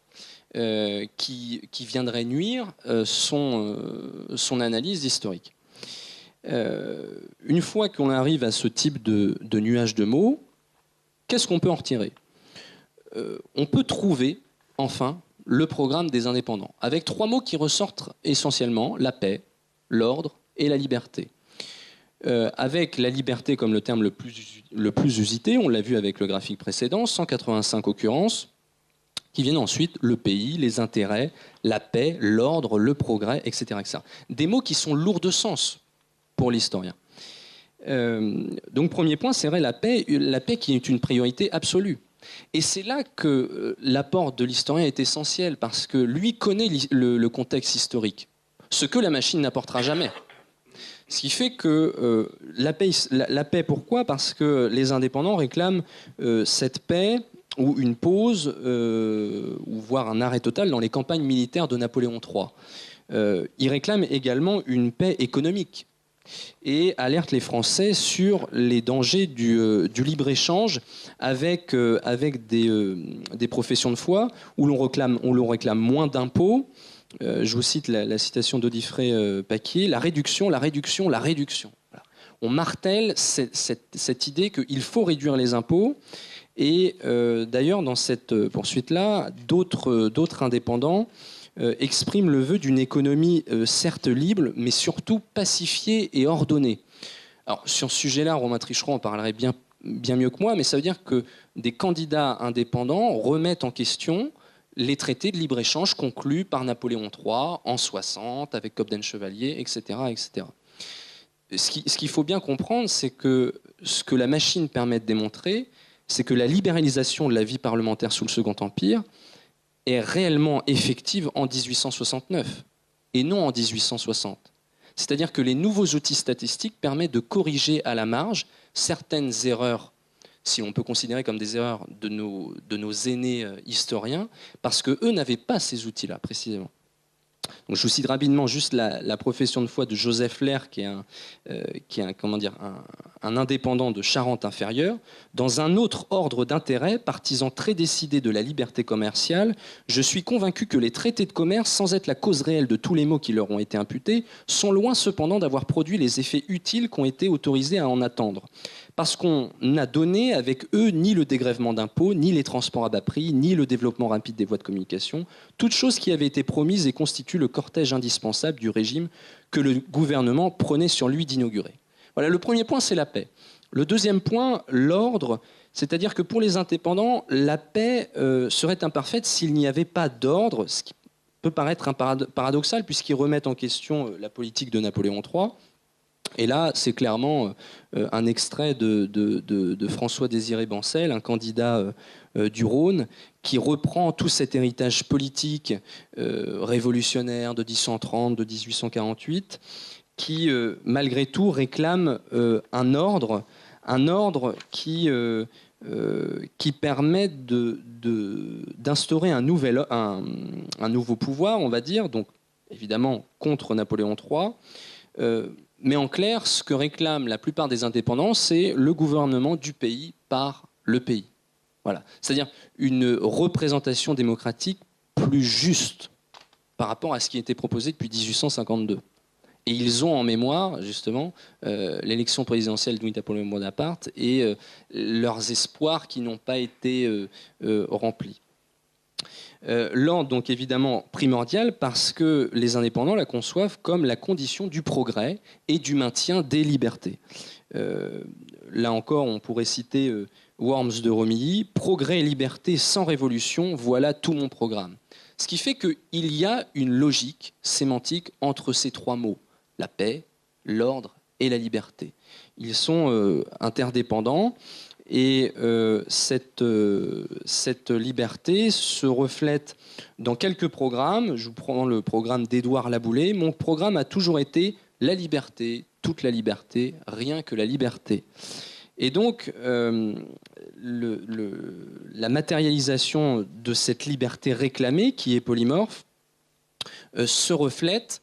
qui viendraient nuire son analyse historique. Une fois qu'on arrive à ce type de nuage de mots, qu'est-ce qu'on peut en retirer ? On peut trouver, enfin, le programme des indépendants, avec 3 mots qui ressortent essentiellement: la paix, l'ordre et la liberté. Avec la liberté comme le terme le plus usité, on l'a vu avec le graphique précédent, 185 occurrences, qui viennent ensuite le pays, les intérêts, la paix, l'ordre, le progrès, etc., etc. Des mots qui sont lourds de sens pour l'historien. Donc premier point, c'est vrai, la paix qui est une priorité absolue. Et c'est là que l'apport de l'historien est essentiel, parce que lui connaît le contexte historique, ce que la machine n'apportera jamais. Ce qui fait que la paix, pourquoi ? Parce que les indépendants réclament cette paix ou une pause, ou voire un arrêt total dans les campagnes militaires de Napoléon III. Ils réclament également une paix économique et alertent les Français sur les dangers du libre-échange avec des professions de foi où l'on réclame moins d'impôts. Je vous cite la citation d'Audifray Paquier: la réduction. Voilà. On martèle cette idée qu'il faut réduire les impôts. Et d'ailleurs, dans cette poursuite-là, d'autres indépendants expriment le vœu d'une économie certes libre, mais surtout pacifiée et ordonnée. Alors, sur ce sujet-là, Romain Tricheron en parlerait bien bien mieux que moi, mais ça veut dire que des candidats indépendants remettent en question les traités de libre-échange conclus par Napoléon III en 60, avec Cobden-Chevalier, etc., etc. Ce qu'il faut bien comprendre, c'est que ce que la machine permet de démontrer, c'est que la libéralisation de la vie parlementaire sous le Second Empire est réellement effective en 1869 et non en 1860. C'est-à-dire que les nouveaux outils statistiques permettent de corriger à la marge certaines erreurs, si on peut considérer comme des erreurs de nos aînés historiens, parce qu'eux n'avaient pas ces outils-là, précisément. Donc, je vous cite rapidement juste la profession de foi de Joseph Lair, qui est un indépendant de Charente-Inférieure. Dans un autre ordre d'intérêt, partisan très décidé de la liberté commerciale, je suis convaincu que les traités de commerce, sans être la cause réelle de tous les maux qui leur ont été imputés, sont loin cependant d'avoir produit les effets utiles qu'ont été autorisés à en attendre. Parce qu'on n'a donné avec eux ni le dégrèvement d'impôts, ni les transports à bas prix, ni le développement rapide des voies de communication, toutes choses qui avaient été promises et constituent le cortège indispensable du régime que le gouvernement prenait sur lui d'inaugurer. Voilà, le premier point, c'est la paix. Le deuxième point, l'ordre, c'est-à-dire que pour les indépendants, la paix serait imparfaite s'il n'y avait pas d'ordre, ce qui peut paraître paradoxal puisqu'ils remettent en question la politique de Napoléon III. Et là, c'est clairement un extrait de François-Désiré Bancel, un candidat du Rhône, qui reprend tout cet héritage politique révolutionnaire de 1830, de 1848, qui, malgré tout, réclame un ordre qui permet d'instaurer un nouveau pouvoir, on va dire, donc évidemment contre Napoléon III. Mais en clair, ce que réclament la plupart des indépendants, c'est le gouvernement du pays par le pays. Voilà. C'est-à-dire une représentation démocratique plus juste par rapport à ce qui était proposé depuis 1852. Et ils ont en mémoire, justement, l'élection présidentielle de Louis-Napoléon Bonaparte et leurs espoirs qui n'ont pas été remplis. L'ordre, donc évidemment primordial parce que les indépendants la conçoivent comme la condition du progrès et du maintien des libertés. Là encore, on pourrait citer Worms de Romilly, progrès et liberté sans révolution, voilà tout mon programme. Ce qui fait qu'il y a une logique sémantique entre ces trois mots, la paix, l'ordre et la liberté. Ils sont interdépendants. Et cette liberté se reflète dans quelques programmes. Je vous prends le programme d'Édouard Laboulé. Mon programme a toujours été la liberté, toute la liberté, rien que la liberté. Et donc, la matérialisation de cette liberté réclamée, qui est polymorphe, se reflète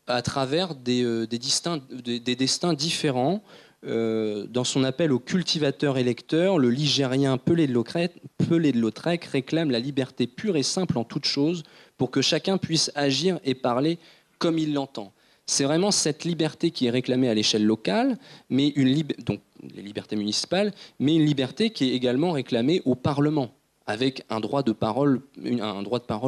à travers des destins différents. Dans son appel aux cultivateurs et lecteurs, le ligérien Pelé de Lautrec réclame la liberté pure et simple en toute chose pour que chacun puisse agir et parler comme il l'entend. C'est vraiment cette liberté qui est réclamée à l'échelle locale, mais donc les libertés municipales, mais une liberté qui est également réclamée au Parlement, avec un droit de parole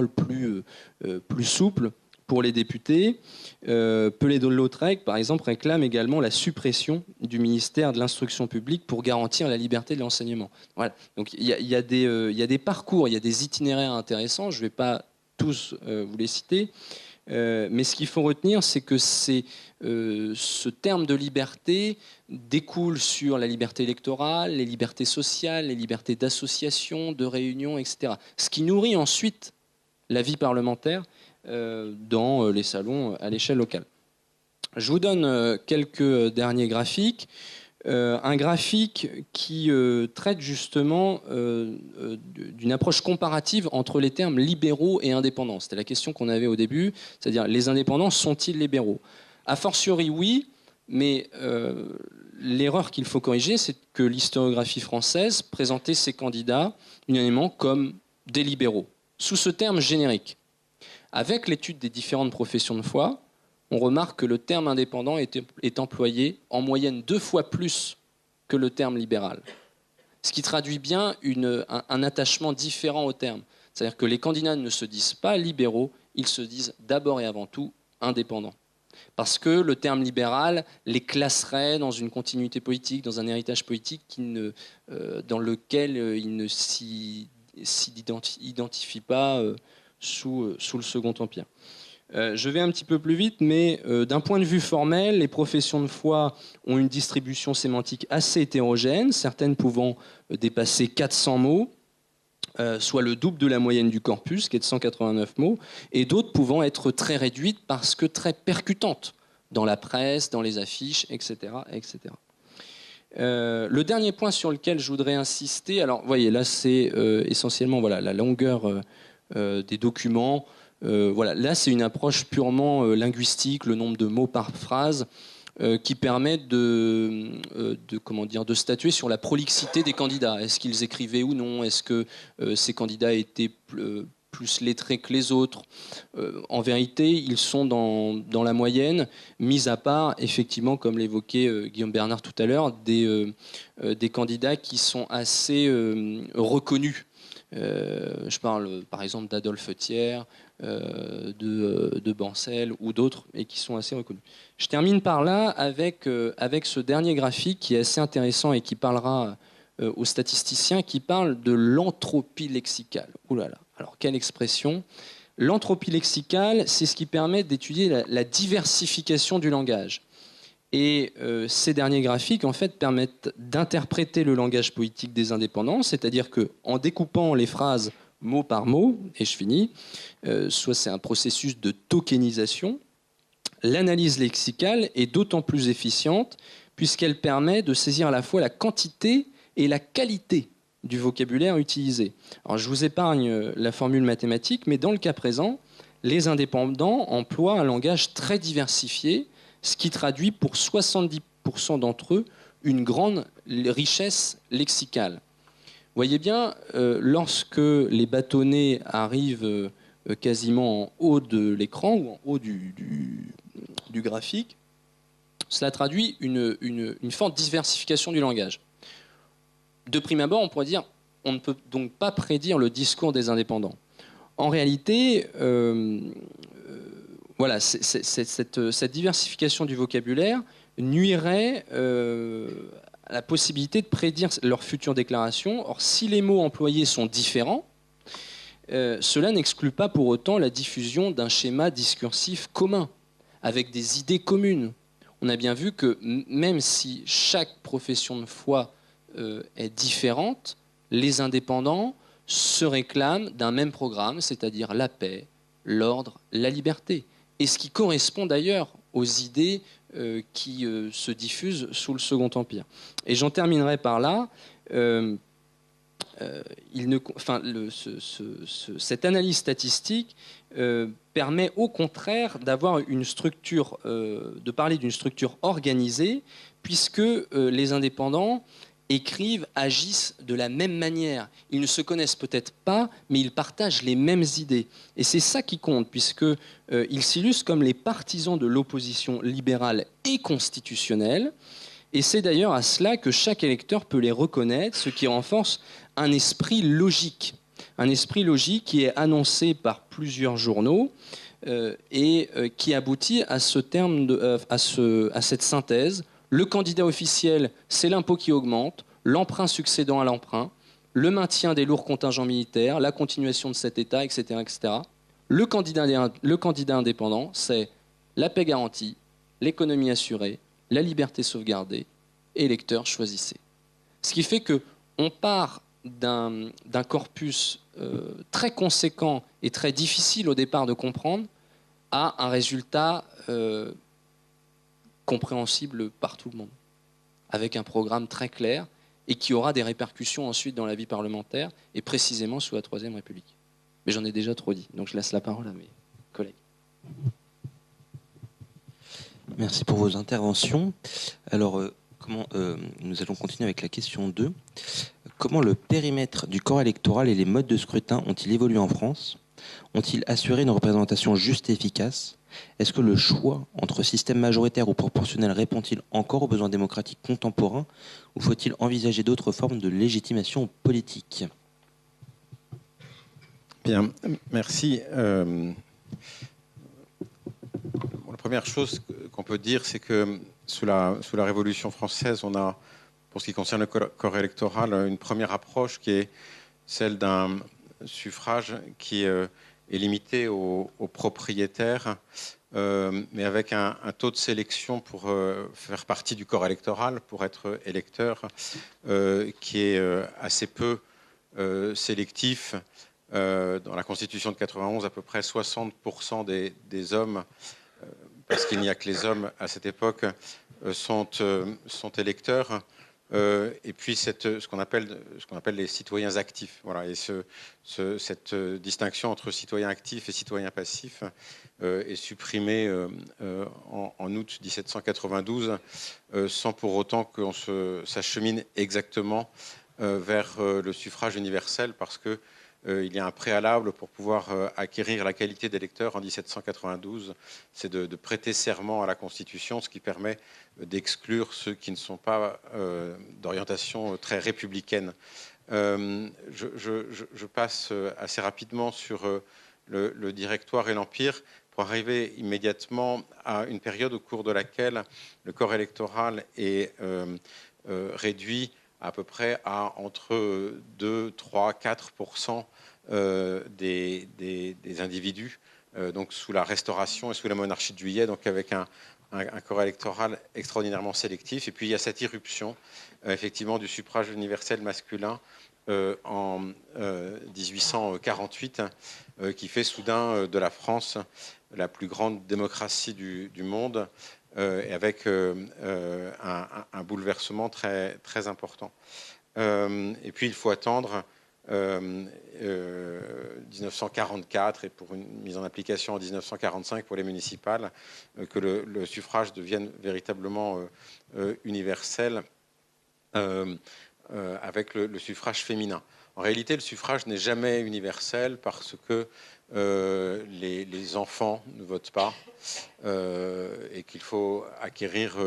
plus souple pour les députés. Pelé de Lautrec, par exemple, réclame également la suppression du ministère de l'Instruction publique pour garantir la liberté de l'enseignement. Voilà. Donc il y a des parcours, il y a des itinéraires intéressants. Je ne vais pas tous vous les citer. Mais ce qu'il faut retenir, c'est que ce terme de liberté découle sur la liberté électorale, les libertés sociales, les libertés d'association, de réunion, etc. Ce qui nourrit ensuite la vie parlementaire dans les salons à l'échelle locale. Je vous donne quelques derniers graphiques. Un graphique qui traite justement d'une approche comparative entre les termes libéraux et indépendants. C'était la question qu'on avait au début, c'est-à-dire les indépendants sont-ils libéraux? A fortiori oui, mais l'erreur qu'il faut corriger, c'est que l'historiographie française présentait ses candidats unanimement comme des libéraux, sous ce terme générique. Avec l'étude des différentes professions de foi, on remarque que le terme indépendant est employé en moyenne 2 fois plus que le terme libéral. Ce qui traduit bien un attachement différent au terme. C'est-à-dire que les candidats ne se disent pas libéraux, ils se disent d'abord et avant tout indépendants. Parce que le terme libéral les classerait dans une continuité politique, dans un héritage politique dans lequel ils ne s'identifient pas sous le Second Empire. Je vais un petit peu plus vite, mais d'un point de vue formel, les professions de foi ont une distribution sémantique assez hétérogène, certaines pouvant dépasser 400 mots, soit le double de la moyenne du corpus, qui est de 189 mots, et d'autres pouvant être très réduites parce que très percutantes dans la presse, dans les affiches, etc. etc. Le dernier point sur lequel je voudrais insister, alors vous voyez, là c'est essentiellement voilà, la longueur des documents. Voilà, là c'est une approche purement linguistique, le nombre de mots par phrase, qui permet de statuer sur la prolixité des candidats. Est-ce qu'ils écrivaient ou non? Est-ce que ces candidats étaient plus lettrés que les autres? En vérité, ils sont dans la moyenne, mis à part, effectivement, comme l'évoquait Guillaume Bernard tout à l'heure, des candidats qui sont assez reconnus. Je parle par exemple d'Adolphe Thiers, de Bancel ou d'autres, et qui sont assez reconnus. Je termine par là avec ce dernier graphique qui est assez intéressant et qui parlera aux statisticiens, qui parle de l'entropie lexicale. Ouh là là, alors quelle expression! L'entropie lexicale, c'est ce qui permet d'étudier la diversification du langage. Et ces derniers graphiques, en fait, permettent d'interpréter le langage politique des indépendants, c'est-à-dire qu'en découpant les phrases mot par mot, et je finis, soit c'est un processus de tokenisation, l'analyse lexicale est d'autant plus efficiente puisqu'elle permet de saisir à la fois la quantité et la qualité du vocabulaire utilisé. Alors, je vous épargne la formule mathématique, mais dans le cas présent, les indépendants emploient un langage très diversifié, ce qui traduit pour 70% d'entre eux une grande richesse lexicale. Vous voyez bien, lorsque les bâtonnets arrivent quasiment en haut de l'écran ou en haut du graphique, cela traduit une forte diversification du langage. De prime abord, on pourrait dire on ne peut donc pas prédire le discours des indépendants. En réalité, voilà, cette diversification du vocabulaire nuirait à la possibilité de prédire leurs futures déclarations. Or, si les mots employés sont différents, cela n'exclut pas pour autant la diffusion d'un schéma discursif commun, avec des idées communes. On a bien vu que même si chaque profession de foi est différente, les indépendants se réclament d'un même programme, c'est-à-dire la paix, l'ordre, la liberté. Et ce qui correspond d'ailleurs aux idées qui se diffusent sous le Second Empire. Et j'en terminerai par là. Cette analyse statistique permet au contraire d'avoir une structure, de parler d'une structure organisée, puisque les indépendants écrivent, agissent de la même manière. Ils ne se connaissent peut-être pas, mais ils partagent les mêmes idées. Et c'est ça qui compte, puisqu'ils s'illustrent comme les partisans de l'opposition libérale et constitutionnelle. Et c'est d'ailleurs à cela que chaque électeur peut les reconnaître, ce qui renforce un esprit logique. Un esprit logique qui est annoncé par plusieurs journaux et qui aboutit à cette synthèse. Le candidat officiel, c'est l'impôt qui augmente, l'emprunt succédant à l'emprunt, le maintien des lourds contingents militaires, la continuation de cet État, etc. etc. Le candidat indépendant, c'est la paix garantie, l'économie assurée, la liberté sauvegardée, et électeurs choisissez. Ce qui fait qu'on part d'un corpus très conséquent et très difficile au départ de comprendre à un résultat compréhensible par tout le monde, avec un programme très clair et qui aura des répercussions ensuite dans la vie parlementaire et précisément sous la Troisième République. Mais j'en ai déjà trop dit, donc je laisse la parole à mes collègues. Merci pour vos interventions. Alors, nous allons continuer avec la question 2. Comment le périmètre du corps électoral et les modes de scrutin ont-ils évolué en France? Ont-ils assuré une représentation juste et efficace? Est-ce que le choix entre système majoritaire ou proportionnel répond-il encore aux besoins démocratiques contemporains ou faut-il envisager d'autres formes de légitimation politique? Bien, merci. La première chose qu'on peut dire, c'est que sous la Révolution française, on a, pour ce qui concerne le corps électoral, une première approche qui est celle d'un suffrage qui est limité aux propriétaires, mais avec un taux de sélection pour faire partie du corps électoral, pour être électeur, qui est assez peu sélectif. Dans la Constitution de 91, à peu près 60% des hommes, parce qu'il n'y a que les hommes à cette époque, sont électeurs. Et puis ce qu'on appelle les citoyens actifs. Voilà. Et cette distinction entre citoyens actifs et citoyens passifs est supprimée en août 1792, sans pour autant qu'on s'achemine exactement vers le suffrage universel, parce que il y a un préalable pour pouvoir acquérir la qualité d'électeur en 1792, c'est de prêter serment à la Constitution, ce qui permet d'exclure ceux qui ne sont pas d'orientation très républicaine. Je passe assez rapidement sur le Directoire et l'Empire pour arriver immédiatement à une période au cours de laquelle le corps électoral est réduit à peu près à entre 2, 3, 4% des individus, donc sous la Restauration et sous la monarchie de Juillet, donc avec un corps électoral extraordinairement sélectif. Et puis il y a cette irruption effectivement du suffrage universel masculin en 1848 qui fait soudain de la France la plus grande démocratie du monde, et avec un bouleversement très, très important. Et puis il faut attendre 1944 et pour une mise en application en 1945 pour les municipales, que le suffrage devienne véritablement universel avec le suffrage féminin. En réalité, le suffrage n'est jamais universel parce que les enfants ne votent pas et qu'il faut acquérir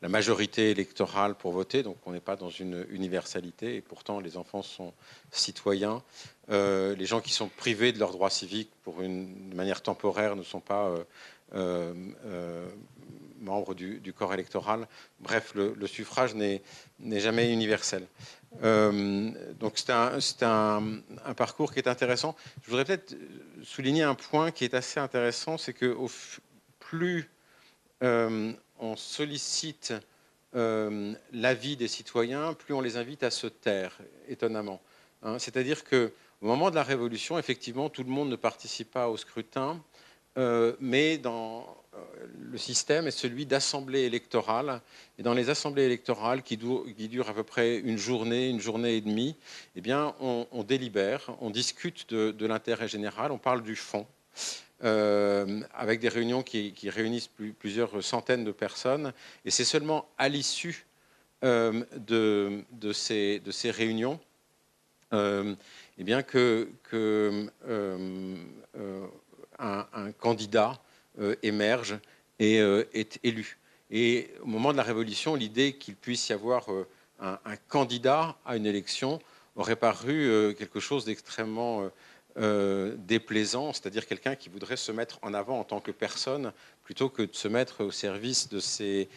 la majorité électorale pour voter. Donc on n'est pas dans une universalité et pourtant les enfants sont citoyens. Les gens qui sont privés de leurs droits civiques de manière temporaire ne sont pas membres du corps électoral. Bref, le suffrage n'est jamais universel. Donc c'est un parcours qui est intéressant. Je voudrais peut-être souligner un point qui est assez intéressant, c'est que plus on sollicite l'avis des citoyens, plus on les invite à se taire, étonnamment. Hein, c'est-à-dire qu'au moment de la Révolution, effectivement, tout le monde ne participe pas au scrutin, mais le système est celui d'assemblées électorales. Et dans les assemblées électorales qui durent à peu près une journée et demie, eh bien, on délibère, on discute de l'intérêt général, on parle du fond. Avec des réunions qui réunissent plusieurs centaines de personnes. Et c'est seulement à l'issue de ces réunions eh bien un candidat émerge et est élu. Et au moment de la Révolution, l'idée qu'il puisse y avoir un candidat à une élection aurait paru quelque chose d'extrêmement déplaisant, c'est-à-dire quelqu'un qui voudrait se mettre en avant en tant que personne plutôt que de se mettre au service de ses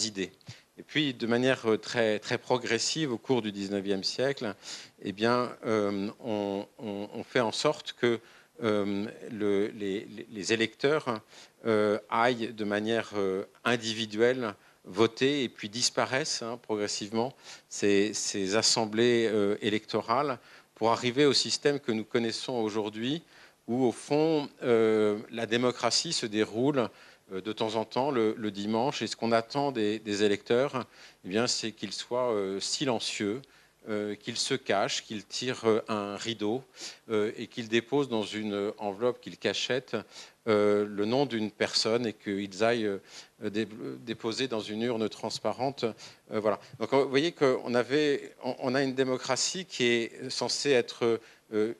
idées. Et puis, de manière très, très progressive, au cours du XIXe siècle, eh bien, on fait en sorte que les électeurs aillent de manière individuelle voter et puis disparaissent progressivement ces assemblées électorales pour arriver au système que nous connaissons aujourd'hui, où au fond la démocratie se déroule de temps en temps le dimanche, et ce qu'on attend des électeurs, eh bien, c'est qu'ils soient silencieux, qu'ils se cachent, qu'ils tirent un rideau et qu'ils déposent dans une enveloppe qu'ils cachettent le nom d'une personne et qu'ils aillent déposer dans une urne transparente. Voilà. Donc vous voyez qu'on a une démocratie qui est censée être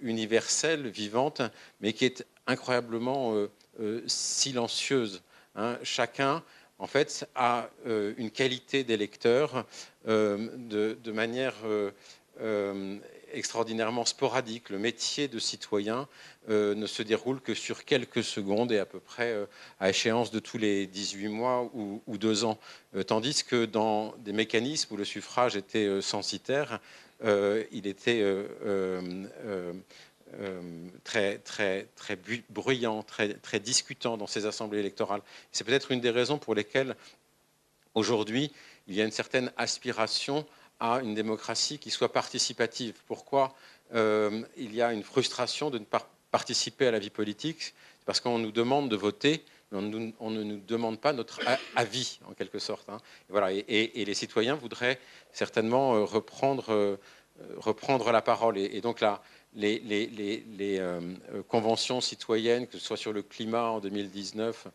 universelle, vivante, mais qui est incroyablement silencieuse. Hein. Chacun, en fait, a une qualité d'électeur de manière extraordinairement sporadique. Le métier de citoyen ne se déroule que sur quelques secondes et à peu près à échéance de tous les 18 mois ou 2 ans. Tandis que dans des mécanismes où le suffrage était censitaire, il était très bruyant, très discutant dans ces assemblées électorales. C'est peut-être une des raisons pour lesquelles aujourd'hui il y a une certaine aspiration à une démocratie qui soit participative. Pourquoi il y a une frustration de ne pas participer à la vie politique? Parce qu'on nous demande de voter, mais on ne nous demande pas notre avis, en quelque sorte. Hein. Voilà, et les citoyens voudraient certainement reprendre la parole. Et donc là, les conventions citoyennes, que ce soit sur le climat en 2019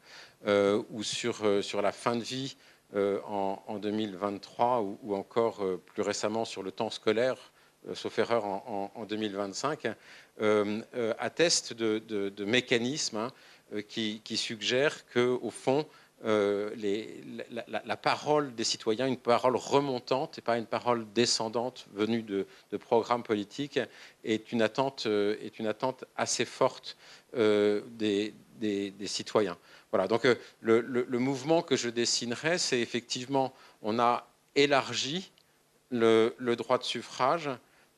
ou sur la fin de vie en 2023 ou encore plus récemment sur le temps scolaire, sauf erreur en 2025, attestent de mécanismes hein, qui suggèrent qu'au fond, la parole des citoyens, une parole remontante et pas une parole descendante venue de programmes politiques, est une attente assez forte des citoyens. Voilà, donc le mouvement que je dessinerai, c'est effectivement, on a élargi le droit de suffrage,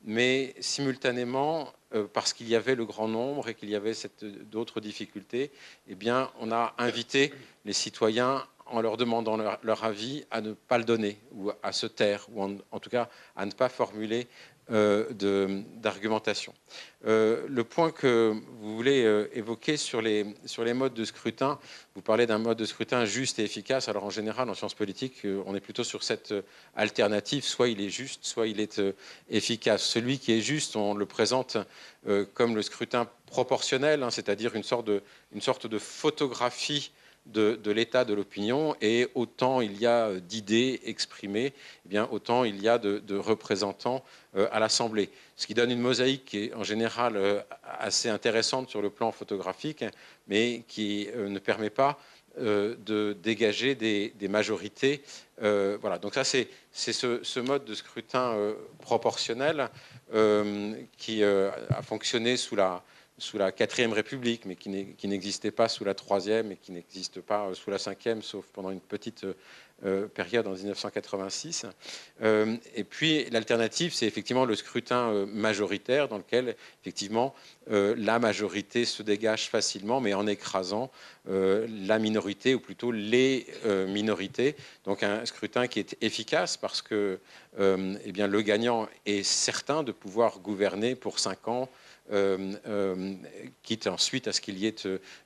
mais simultanément, parce qu'il y avait le grand nombre et qu'il y avait d'autres difficultés, eh bien, on a invité les citoyens, en leur demandant leur avis, à ne pas le donner, ou à se taire, ou en tout cas à ne pas formuler d'argumentation. Le point que vous voulez évoquer sur les modes de scrutin, vous parlez d'un mode de scrutin juste et efficace. Alors en général, en sciences politiques, on est plutôt sur cette alternative, soit il est juste, soit il est efficace. Celui qui est juste, on le présente comme le scrutin proportionnel, hein, c'est-à-dire une sorte de photographie de l'état de l'opinion, et autant il y a d'idées exprimées, eh bien, autant il y a de représentants à l'Assemblée. Ce qui donne une mosaïque qui est en général assez intéressante sur le plan photographique, mais qui ne permet pas de dégager des majorités. Voilà. Donc ça, c'est ce mode de scrutin proportionnel qui a fonctionné sous la 4e République, mais qui n'existait pas sous la 3e et qui n'existe pas sous la 5e, sauf pendant une petite période en 1986. Et puis l'alternative, c'est effectivement le scrutin majoritaire, dans lequel effectivement la majorité se dégage facilement, mais en écrasant la minorité, ou plutôt les minorités. Donc un scrutin qui est efficace parce que eh bien, le gagnant est certain de pouvoir gouverner pour 5 ans, quitte ensuite à ce qu'il y ait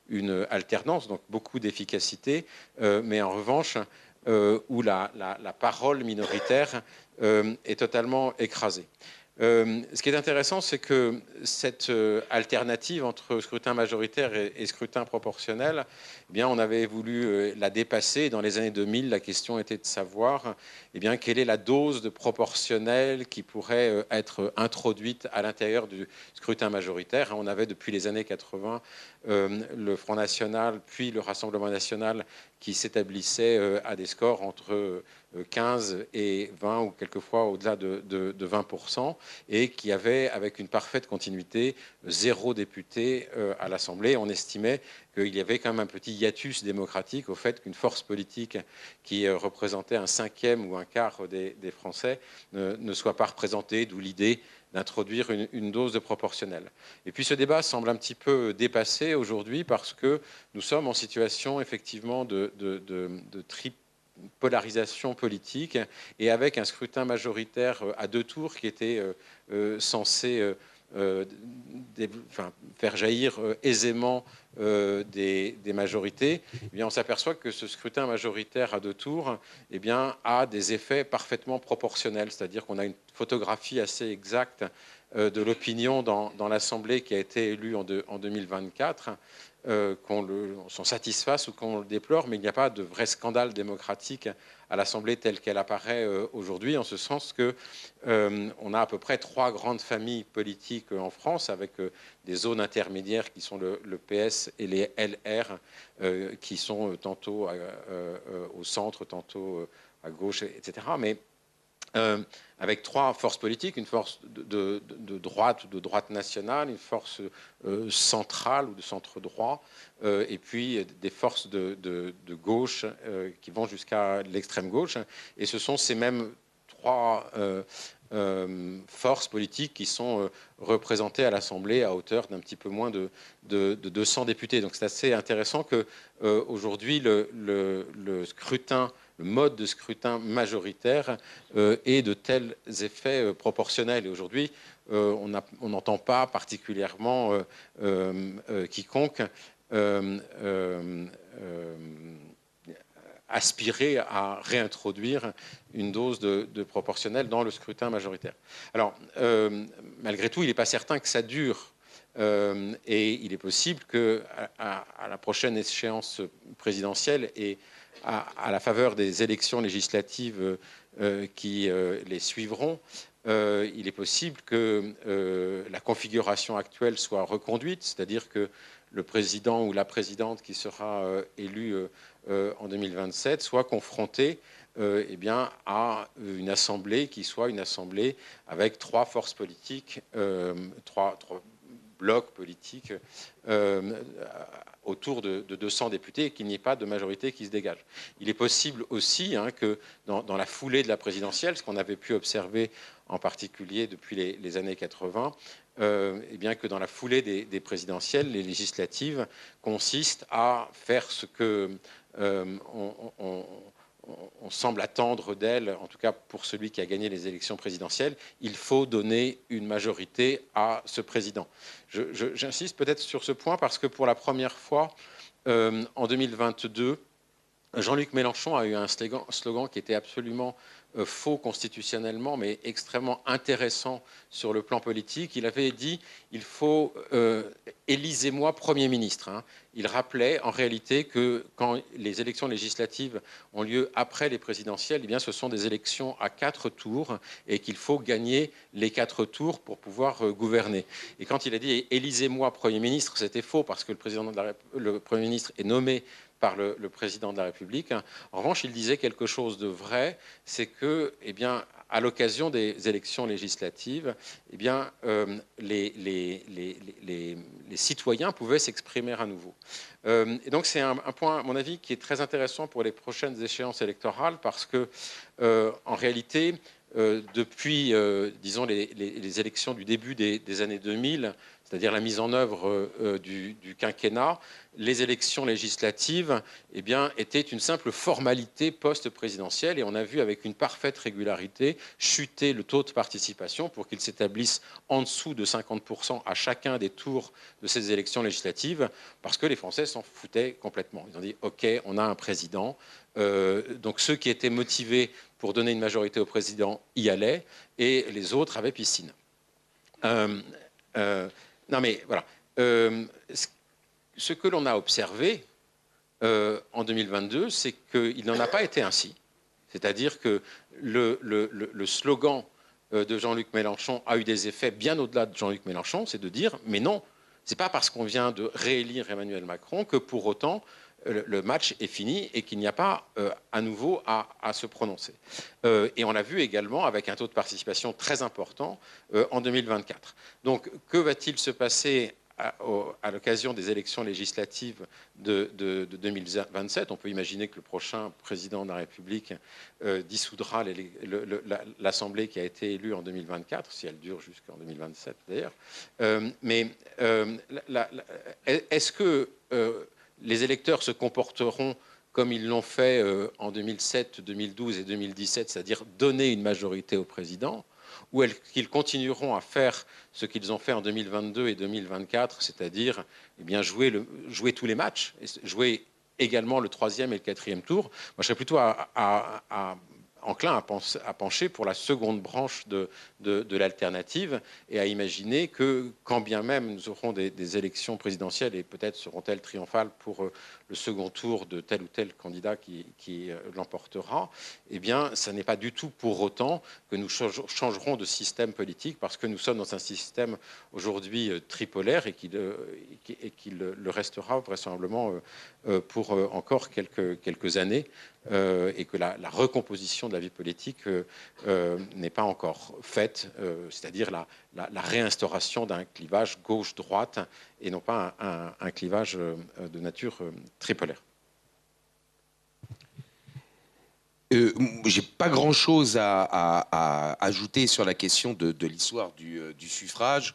une alternance, donc beaucoup d'efficacité, mais en revanche, où la parole minoritaire est totalement écrasée. Ce qui est intéressant, c'est que cette alternative entre scrutin majoritaire et scrutin proportionnel, eh bien, on avait voulu la dépasser. Dans les années 2000, la question était de savoir eh bien, quelle est la dose de proportionnel qui pourrait être introduite à l'intérieur du scrutin majoritaire. On avait depuis les années 80 le Front National, puis le Rassemblement National, qui s'établissait à des scores entre 15 et 20, ou quelquefois au-delà de 20%, et qui avait, avec une parfaite continuité, 0 député à l'Assemblée. On estimait qu'il y avait quand même un petit hiatus démocratique au fait qu'une force politique qui représentait un 5e ou un quart des Français ne soit pas représentée, d'où l'idée d'introduire une dose de proportionnel. Et puis ce débat semble un petit peu dépassé aujourd'hui, parce que nous sommes en situation effectivement de polarisation politique, et avec un scrutin majoritaire à 2 tours qui était censé faire jaillir aisément des majorités, eh bien, on s'aperçoit que ce scrutin majoritaire à 2 tours eh bien, a des effets parfaitement proportionnels, c'est-à-dire qu'on a une photographie assez exacte de l'opinion dans l'Assemblée qui a été élue en 2024, qu'on s'en satisfasse ou qu'on le déplore, mais il n'y a pas de vrai scandale démocratique à l'Assemblée telle qu'elle apparaît aujourd'hui, en ce sens qu'on a à peu près 3 grandes familles politiques en France, avec des zones intermédiaires qui sont le PS et les LR, qui sont tantôt au centre, tantôt à gauche, etc. Mais avec trois forces politiques, une force de droite ou de droite nationale, une force centrale ou de centre-droit, et puis des forces de gauche qui vont jusqu'à l'extrême gauche. Et ce sont ces mêmes trois forces politiques qui sont représentées à l'Assemblée à hauteur d'un petit peu moins de 200 députés. Donc c'est assez intéressant que aujourd'hui le scrutin, le mode de scrutin majoritaire ait de tels effets proportionnels. Et aujourd'hui, on n'entend pas particulièrement quiconque aspirer à réintroduire une dose de proportionnel dans le scrutin majoritaire. Alors, malgré tout, il n'est pas certain que ça dure. Et il est possible qu'à la prochaine échéance présidentielle et à la faveur des élections législatives qui les suivront, il est possible que la configuration actuelle soit reconduite, c'est-à-dire que le président ou la présidente qui sera élu en 2027 soit confronté eh bien, à une assemblée qui soit une assemblée avec trois forces politiques, trois blocs politiques autour de 200 députés et qu'il n'y ait pas de majorité qui se dégage. Il est possible aussi que dans la foulée de la présidentielle, ce qu'on avait pu observer en particulier depuis les années 80, eh bien que dans la foulée des présidentielles, les législatives consistent à faire ce que on semble attendre d'elle, en tout cas pour celui qui a gagné les élections présidentielles, il faut donner une majorité à ce président. J'insiste peut-être sur ce point parce que pour la première fois, en 2022, Jean-Luc Mélenchon a eu un slogan qui était absolument faux constitutionnellement, mais extrêmement intéressant sur le plan politique. Il avait dit « il faut élisez-moi Premier ministre ». Il rappelait en réalité que quand les élections législatives ont lieu après les présidentielles, eh bien, ce sont des élections à 4 tours et qu'il faut gagner les 4 tours pour pouvoir gouverner. Et quand il a dit « élisez-moi Premier ministre », c'était faux parce que le Premier ministre est nommé par le président de la République. En revanche, il disait quelque chose de vrai, c'est que, eh bien, à l'occasion des élections législatives, eh bien, les citoyens pouvaient s'exprimer à nouveau. Et donc, c'est un point, à mon avis, qui est très intéressant pour les prochaines échéances électorales parce que, en réalité, depuis, disons, les élections du début des années 2000, c'est-à-dire la mise en œuvre du quinquennat, les élections législatives eh bien, étaient une simple formalité post-présidentielle et on a vu avec une parfaite régularité chuter le taux de participation pour qu'il s'établisse en dessous de 50% à chacun des tours de ces élections législatives parce que les Français s'en foutaient complètement. Ils ont dit « Ok, on a un président ». Donc ceux qui étaient motivés pour donner une majorité au président y allaient et les autres avaient piscine. Non mais voilà. Ce que l'on a observé en 2022, c'est qu'il n'en a pas été ainsi. C'est-à-dire que le slogan de Jean-Luc Mélenchon a eu des effets bien au-delà de Jean-Luc Mélenchon, c'est de dire « mais non, c'est pas parce qu'on vient de réélire Emmanuel Macron que pour autant le match est fini et qu'il n'y a pas à nouveau à se prononcer. Et on l'a vu également avec un taux de participation très important en 2024. Donc que va-t-il se passer à l'occasion des élections législatives de 2027 ? On peut imaginer que le prochain président de la République dissoudra l'Assemblée qui a été élue en 2024, si elle dure jusqu'en 2027 d'ailleurs. Mais est-ce que les électeurs se comporteront comme ils l'ont fait en 2007, 2012 et 2017, c'est-à-dire donner une majorité au président, ou qu'ils continueront à faire ce qu'ils ont fait en 2022 et 2024, c'est-à-dire eh bien, jouer tous les matchs, et jouer également le 3e et le 4e tour. Moi, je serais plutôt enclin à pencher pour la seconde branche de l'alternative et à imaginer que, quand bien même nous aurons des élections présidentielles, et peut-être seront-elles triomphales pour le second tour de tel ou tel candidat qui l'emportera, eh bien, ça n'est pas du tout pour autant que nous changerons de système politique, parce que nous sommes dans un système aujourd'hui tripolaire et qu'il le restera vraisemblablement pour encore quelques années, et que la recomposition de la vie politique n'est pas encore faite, c'est-à-dire la réinstauration d'un clivage gauche-droite et non pas un clivage de nature tripolaire. J'ai pas grand-chose à ajouter sur la question de l'histoire du suffrage.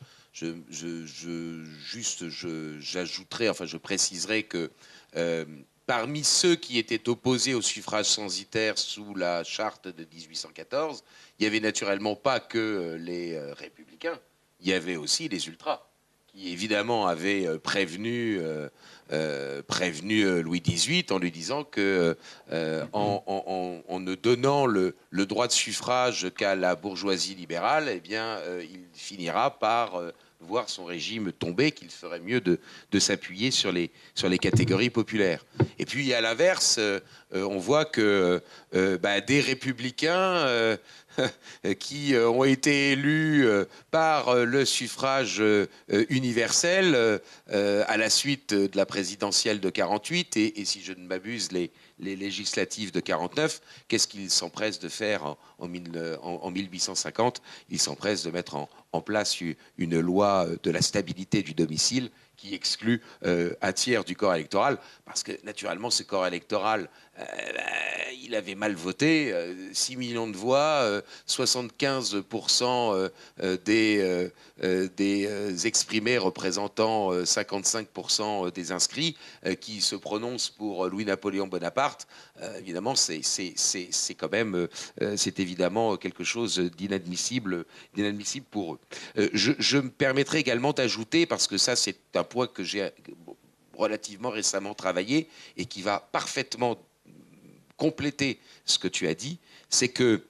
J'ajouterai, enfin je préciserai que parmi ceux qui étaient opposés au suffrage censitaire sous la charte de 1814, il n'y avait naturellement pas que les républicains, il y avait aussi les ultras, qui évidemment avaient prévenu Louis XVIII en lui disant que en ne donnant le droit de suffrage qu'à la bourgeoisie libérale, eh bien, il finira par voir son régime tomber, qu'il ferait mieux de s'appuyer sur les catégories populaires. Et puis, à l'inverse, on voit que des républicains qui ont été élus par le suffrage universel à la suite de la présidentielle de 48 et si je ne m'abuse, les législatives de 49, qu'est-ce qu'ils s'empressent de faire en 1850 ? Ils s'empressent de mettre en place une loi de la stabilité du domicile qui exclut un tiers du corps électoral, parce que naturellement ce corps électoral, il avait mal voté, 6 millions de voix, 75% des exprimés représentant 55% des inscrits qui se prononcent pour Louis-Napoléon Bonaparte. Évidemment, c'est quand même, c'est évidemment quelque chose d'inadmissible pour eux. Je me permettrai également d'ajouter, parce que ça c'est un point que j'ai relativement récemment travaillé et qui va parfaitement compléter ce que tu as dit, c'est que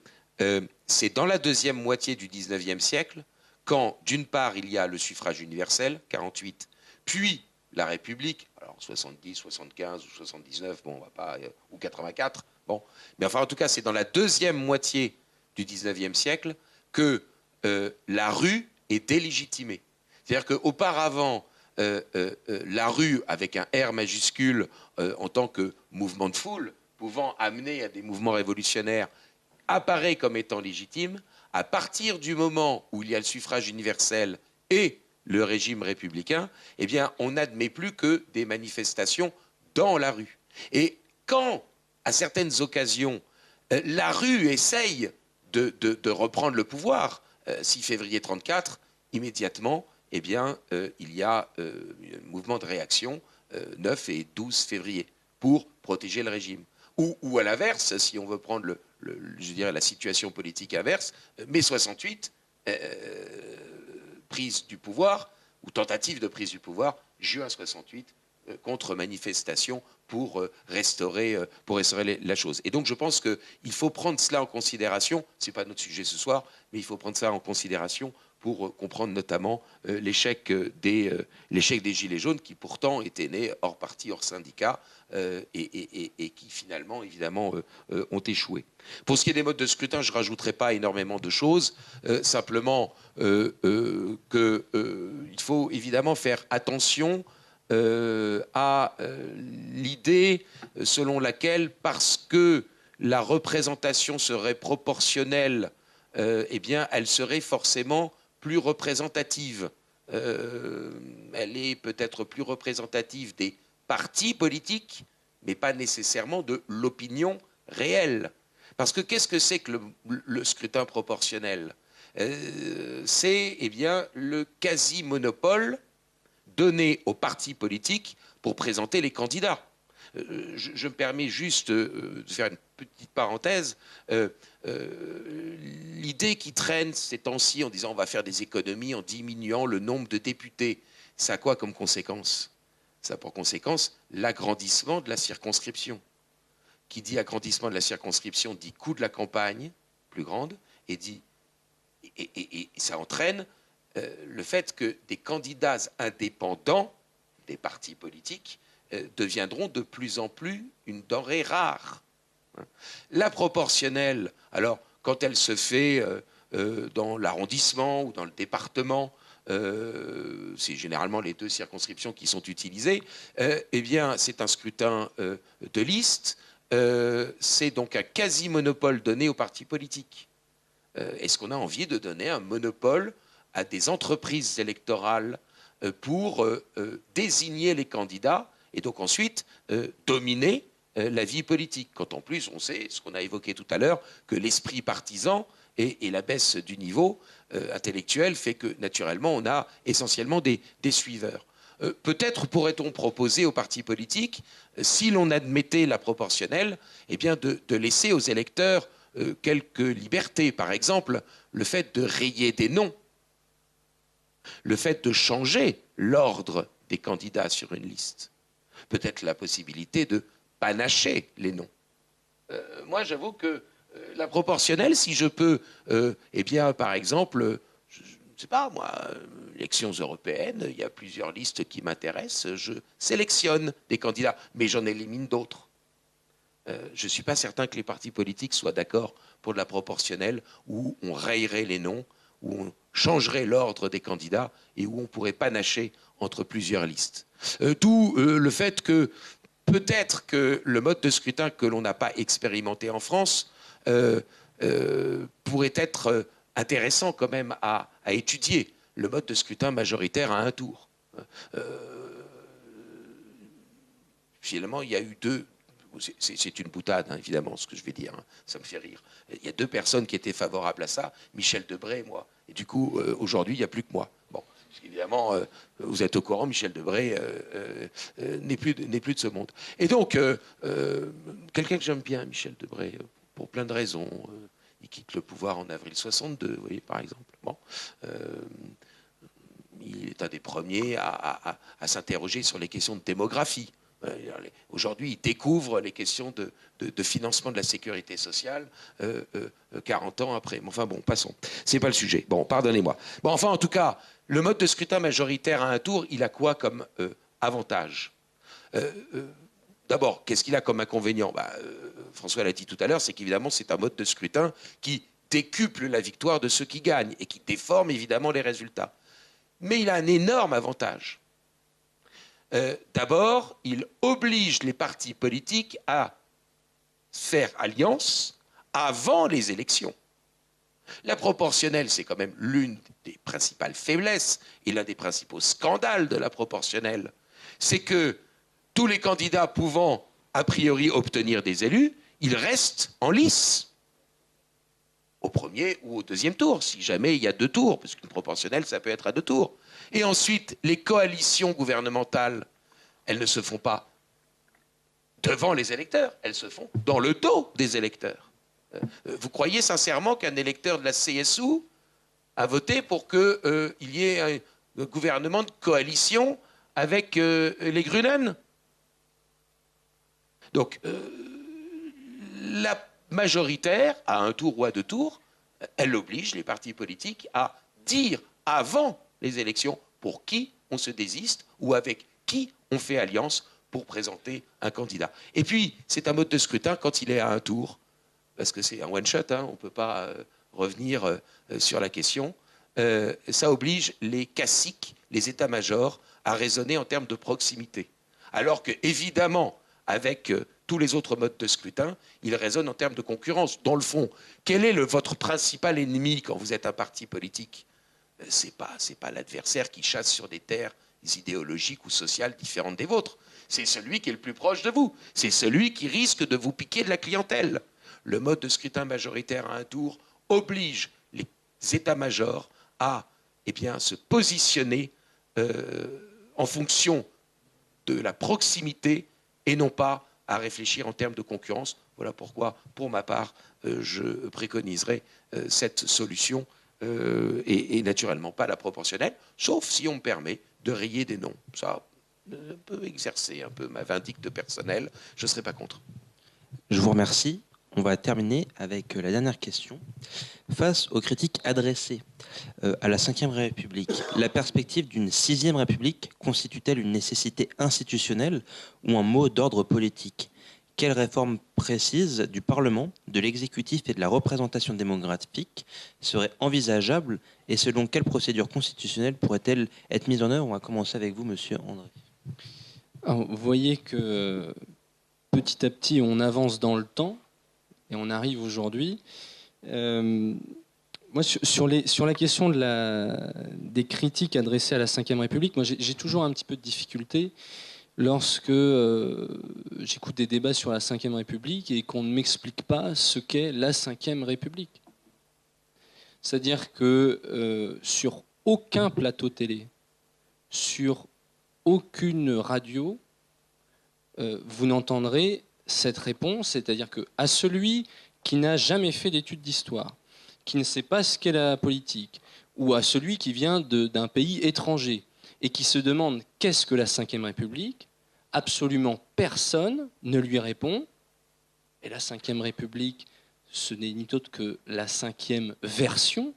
c'est dans la deuxième moitié du 19e siècle, quand d'une part il y a le suffrage universel, 48, puis la République, alors 70, 75 ou 79, bon, on va pas, ou 84, bon, mais enfin en tout cas c'est dans la deuxième moitié du 19e siècle que la rue est délégitimée. C'est-à-dire qu'auparavant, la rue, avec un R majuscule, en tant que mouvement de foule, pouvant amener à des mouvements révolutionnaires, apparaît comme étant légitime. À partir du moment où il y a le suffrage universel et le régime républicain, eh bien, on n'admet plus que des manifestations dans la rue. Et quand, à certaines occasions, la rue essaye de reprendre le pouvoir, 6 février 1934, immédiatement, eh bien, il y a un mouvement de réaction 9 et 12 février pour protéger le régime. Ou à l'inverse, si on veut prendre je dirais la situation politique inverse, mai 68, prise du pouvoir, ou tentative de prise du pouvoir, juin 68, contre-manifestation pour restaurer la chose. Et donc je pense qu'il faut prendre cela en considération, ce n'est pas notre sujet ce soir, mais il faut prendre ça en considération pour comprendre notamment l'échec des Gilets jaunes, qui pourtant étaient nés hors parti, hors syndicat, et qui finalement, évidemment, ont échoué. Pour ce qui est des modes de scrutin, je ne rajouterai pas énormément de choses, simplement qu'il faut évidemment faire attention à l'idée selon laquelle, parce que la représentation serait proportionnelle, eh bien, elle serait forcément plus représentative. Elle est peut-être plus représentative des partis politiques, mais pas nécessairement de l'opinion réelle. Parce que qu'est-ce que c'est que le scrutin proportionnel ? C'est eh bien, le quasi-monopole donné aux partis politiques pour présenter les candidats. Je me permets juste de faire une petite parenthèse. L'idée qui traîne ces temps-ci en disant on va faire des économies en diminuant le nombre de députés, ça a quoi comme conséquence ? Ça a pour conséquence l'agrandissement de la circonscription. Qui dit agrandissement de la circonscription dit coût de la campagne plus grande et ça entraîne le fait que des candidats indépendants des partis politiques deviendront de plus en plus une denrée rare. La proportionnelle, alors quand elle se fait dans l'arrondissement ou dans le département, c'est généralement les deux circonscriptions qui sont utilisées, eh bien c'est un scrutin de liste, c'est donc un quasi-monopole donné aux partis politiques. Est-ce qu'on a envie de donner un monopole à des entreprises électorales pour désigner les candidats et donc ensuite dominer la vie politique, quand en plus on sait, ce qu'on a évoqué tout à l'heure, que l'esprit partisan et la baisse du niveau intellectuel fait que naturellement on a essentiellement des suiveurs. Peut-être pourrait-on proposer aux partis politiques, si l'on admettait la proportionnelle, eh bien de laisser aux électeurs quelques libertés. Par exemple, le fait de rayer des noms, le fait de changer l'ordre des candidats sur une liste, peut-être la possibilité de panacher les noms. Moi, j'avoue que la proportionnelle, si je peux, eh bien, par exemple, je ne sais pas, moi, élections européennes, il y a plusieurs listes qui m'intéressent, je sélectionne des candidats, mais j'en élimine d'autres. Je ne suis pas certain que les partis politiques soient d'accord pour de la proportionnelle où on rayerait les noms, où on changerait l'ordre des candidats et où on pourrait panacher entre plusieurs listes. D'où le fait que peut-être que le mode de scrutin que l'on n'a pas expérimenté en France pourrait être intéressant quand même à étudier, le mode de scrutin majoritaire à un tour. Finalement, il y a eu deux... C'est une boutade, hein, évidemment, ce que je vais dire. Hein, ça me fait rire. Il y a deux personnes qui étaient favorables à ça, Michel Debré et moi. Et du coup, aujourd'hui, il n'y a plus que moi. Bon, évidemment, vous êtes au courant, Michel Debré n'est plus de ce monde. Et donc, quelqu'un que j'aime bien, Michel Debré, pour plein de raisons. Il quitte le pouvoir en avril 62, vous voyez, par exemple. Bon, il est un des premiers à s'interroger sur les questions de démographie. Aujourd'hui, il découvre les questions de financement de la sécurité sociale 40 ans après. Mais enfin bon, passons. C'est pas le sujet. Bon, pardonnez-moi. Bon, enfin, en tout cas, le mode de scrutin majoritaire à un tour, il a quoi comme avantage? D'abord, qu'est-ce qu'il a comme inconvénient? François l'a dit tout à l'heure, c'est qu'évidemment, c'est un mode de scrutin qui décuple la victoire de ceux qui gagnent et qui déforme évidemment les résultats. Mais il a un énorme avantage. D'abord, il oblige les partis politiques à faire alliance avant les élections. La proportionnelle, c'est quand même l'une des principales faiblesses et l'un des principaux scandales de la proportionnelle. C'est que tous les candidats pouvant a priori obtenir des élus, ils restent en lice au premier ou au deuxième tour, si jamais il y a deux tours, parce qu'une proportionnelle, ça peut être à deux tours. Et ensuite, les coalitions gouvernementales, elles ne se font pas devant les électeurs, elles se font dans le dos des électeurs. Vous croyez sincèrement qu'un électeur de la CSU a voté pour qu'il y ait un gouvernement de coalition avec les Grünen? Donc, la majoritaire, à un tour ou à deux tours, elle oblige les partis politiques à dire avant les élections pour qui on se désiste ou avec qui on fait alliance pour présenter un candidat. Et puis, c'est un mode de scrutin quand il est à un tour, parce que c'est un one-shot, hein, on ne peut pas revenir sur la question. Ça oblige les caciques, les états-majors, à raisonner en termes de proximité. Alors que, évidemment, avec tous les autres modes de scrutin, ils raisonnent en termes de concurrence. Dans le fond, quel est votre principal ennemi quand vous êtes un parti politique? C'est pas l'adversaire qui chasse sur des terres idéologiques ou sociales différentes des vôtres. C'est celui qui est le plus proche de vous. C'est celui qui risque de vous piquer de la clientèle. Le mode de scrutin majoritaire à un tour oblige les états-majors à se positionner en fonction de la proximité et non pas à réfléchir en termes de concurrence. Voilà pourquoi, pour ma part, je préconiserai cette solution et naturellement pas la proportionnelle, sauf si on me permet de rayer des noms. Ça peut exercer un peu ma vindicte personnelle, je ne serai pas contre. Je vous remercie. On va terminer avec la dernière question. Face aux critiques adressées à la Ve République, la perspective d'une Sixième République constitue-t-elle une nécessité institutionnelle ou un mot d'ordre politique? Quelles réformes précises du Parlement, de l'exécutif et de la représentation démographique seraient envisageables et selon quelle procédure constitutionnelle pourraient-elles être mises en œuvre? On va commencer avec vous, monsieur André. Alors, vous voyez que petit à petit, on avance dans le temps et on arrive aujourd'hui. Moi, sur la question des critiques adressées à la Ve République, moi, j'ai toujours un petit peu de difficulté lorsque j'écoute des débats sur la Ve République et qu'on ne m'explique pas ce qu'est la Ve République. C'est-à-dire que sur aucun plateau télé, sur aucune radio, vous n'entendrez cette réponse, c'est-à-dire qu'à celui qui n'a jamais fait d'études d'histoire, qui ne sait pas ce qu'est la politique, ou à celui qui vient d'un pays étranger et qui se demande qu'est-ce que la Ve République, absolument personne ne lui répond. Et la Ve République, ce n'est ni autre que la 5e version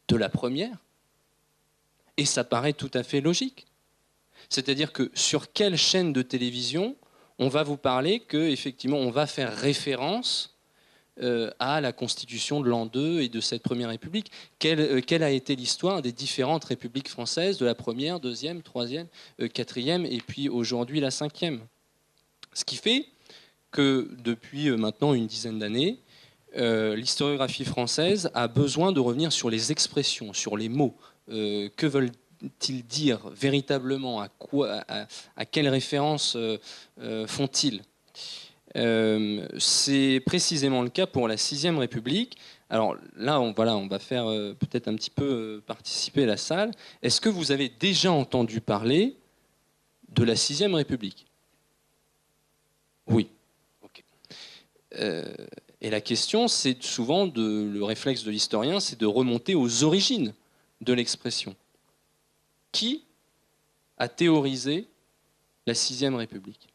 de la première. Et ça paraît tout à fait logique. C'est-à-dire que sur quelle chaîne de télévision on va vous parler qu'effectivement on va faire référence à la constitution de l'an 2 et de cette première République. Quelle a été l'histoire des différentes républiques françaises, de la première, deuxième, troisième, quatrième, et puis aujourd'hui la 5e. Ce qui fait que depuis maintenant une dizaine d'années, l'historiographie française a besoin de revenir sur les expressions, sur les mots. Que veulent-ils dire véritablement? À quelle référence font-ils? C'est précisément le cas pour la 6e République. Alors là, on va faire peut-être un petit peu participer la salle. Est-ce que vous avez déjà entendu parler de la 6e République? Oui. Okay. Et la question, c'est souvent, le réflexe de l'historien, c'est de remonter aux origines de l'expression. Qui a théorisé la 6e République?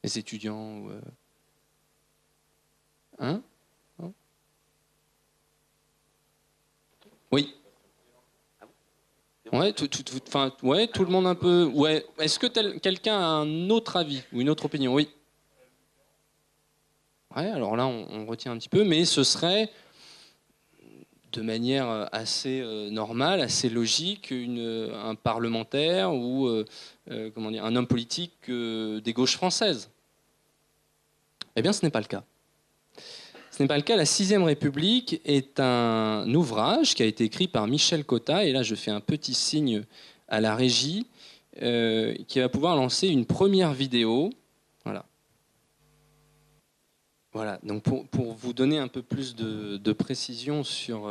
Les étudiants Hein? Non? Oui. Ouais, tout le monde un peu. Ouais. Est-ce que quelqu'un a un autre avis ou une autre opinion? Oui. Ouais, alors là, on retient un petit peu, mais ce serait de manière assez normale, assez logique, un parlementaire ou un homme politique des gauches françaises. Eh bien, ce n'est pas le cas. Ce n'est pas le cas. La 6e République est un ouvrage qui a été écrit par Michel Cotta, et là je fais un petit signe à la régie, qui va pouvoir lancer une première vidéo. Voilà, donc pour vous donner un peu plus de précision sur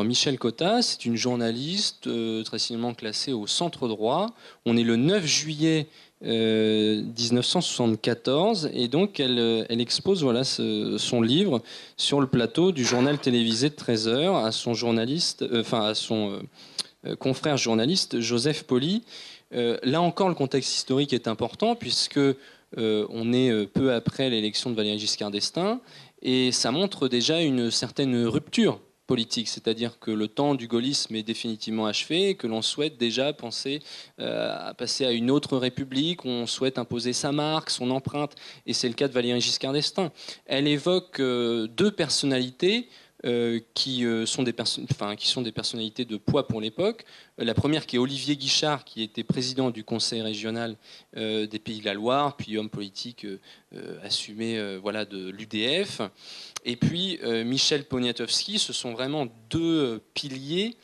Michel Cotta, c'est une journaliste très signalement classée au centre droit. On est le 9 juillet 1974 et donc elle expose son livre sur le plateau du journal télévisé de 13h à son journaliste, à son confrère journaliste Joseph Pauly. Là encore, le contexte historique est important puisque on est peu après l'élection de Valéry Giscard d'Estaing et ça montre déjà une certaine rupture politique, c'est-à-dire que le temps du gaullisme est définitivement achevé et que l'on souhaite déjà penser à passer à une autre république, on souhaite imposer sa marque, son empreinte, et c'est le cas de Valéry Giscard d'Estaing. Elle évoque deux personnalités qui sont des personnalités de poids pour l'époque. La première qui est Olivier Guichard, qui était président du conseil régional des Pays de la Loire, puis homme politique assumé de l'UDF. Et puis Michel Poniatowski, ce sont vraiment deux piliers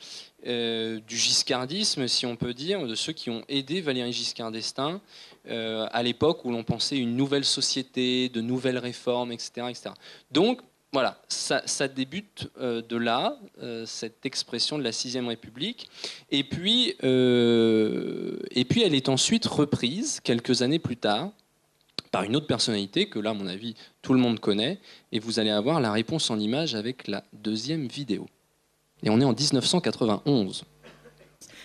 du giscardisme, si on peut dire, de ceux qui ont aidé Valéry Giscard d'Estaing à l'époque où l'on pensait une nouvelle société, de nouvelles réformes, etc. etc. Donc, voilà, ça débute de là, cette expression de la 6e République. Et puis elle est ensuite reprise, quelques années plus tard, par une autre personnalité que là, à mon avis, tout le monde connaît. Et vous allez avoir la réponse en image avec la deuxième vidéo. Et on est en 1991.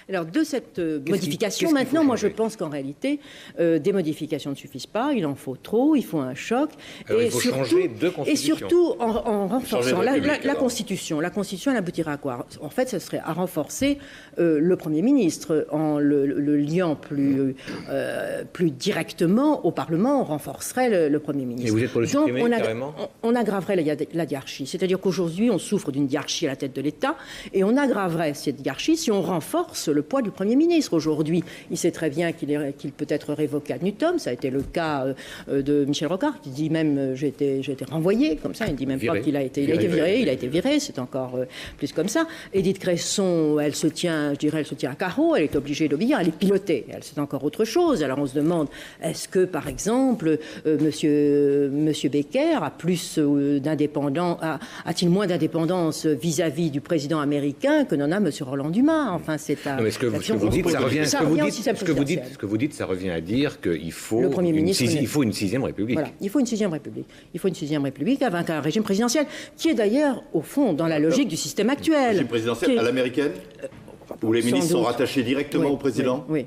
Alors, de cette modification, maintenant, moi, je pense qu'en réalité, des modifications ne suffisent pas. Il en faut trop, il faut un choc. Alors, il faut changer de constitution. Et surtout, en renforçant la Constitution. La Constitution, elle aboutira à quoi? En fait, ce serait à renforcer le Premier ministre. En le liant plus directement au Parlement, on renforcerait le Premier ministre. Et vous êtes pour le supprimer, carrément? On aggraverait la hiérarchie. C'est-à-dire qu'aujourd'hui, on souffre d'une hiérarchie à la tête de l'État, et on aggraverait cette hiérarchie si on renforce le poids du Premier ministre. Aujourd'hui, il sait très bien qu'il peut être révoqué ad nutum. Ça a été le cas de Michel Rocard, qui dit même j'ai été renvoyé, comme ça. Il ne dit même pas qu'il a été viré. Il a été viré, c'est encore plus comme ça. Édith Cresson, elle se tient à carreau, elle est obligée d'obéir, elle est pilotée. C'est encore autre chose. Alors on se demande, est-ce que, par exemple, Monsieur Becker a plus a-t-il moins d'indépendance vis-à-vis du président américain que n'en a Monsieur Roland Dumas? Enfin, c'est à... Non, mais ce que vous dites, ça revient. Ce que vous dites, ça revient à dire qu'il faut une sixième République. Voilà, il faut une sixième République. Il faut une sixième République avec un régime présidentiel qui est d'ailleurs, au fond, dans la logique du système actuel. Régime présidentiel à l'américaine, où les ministres sont rattachés directement au président? Oui.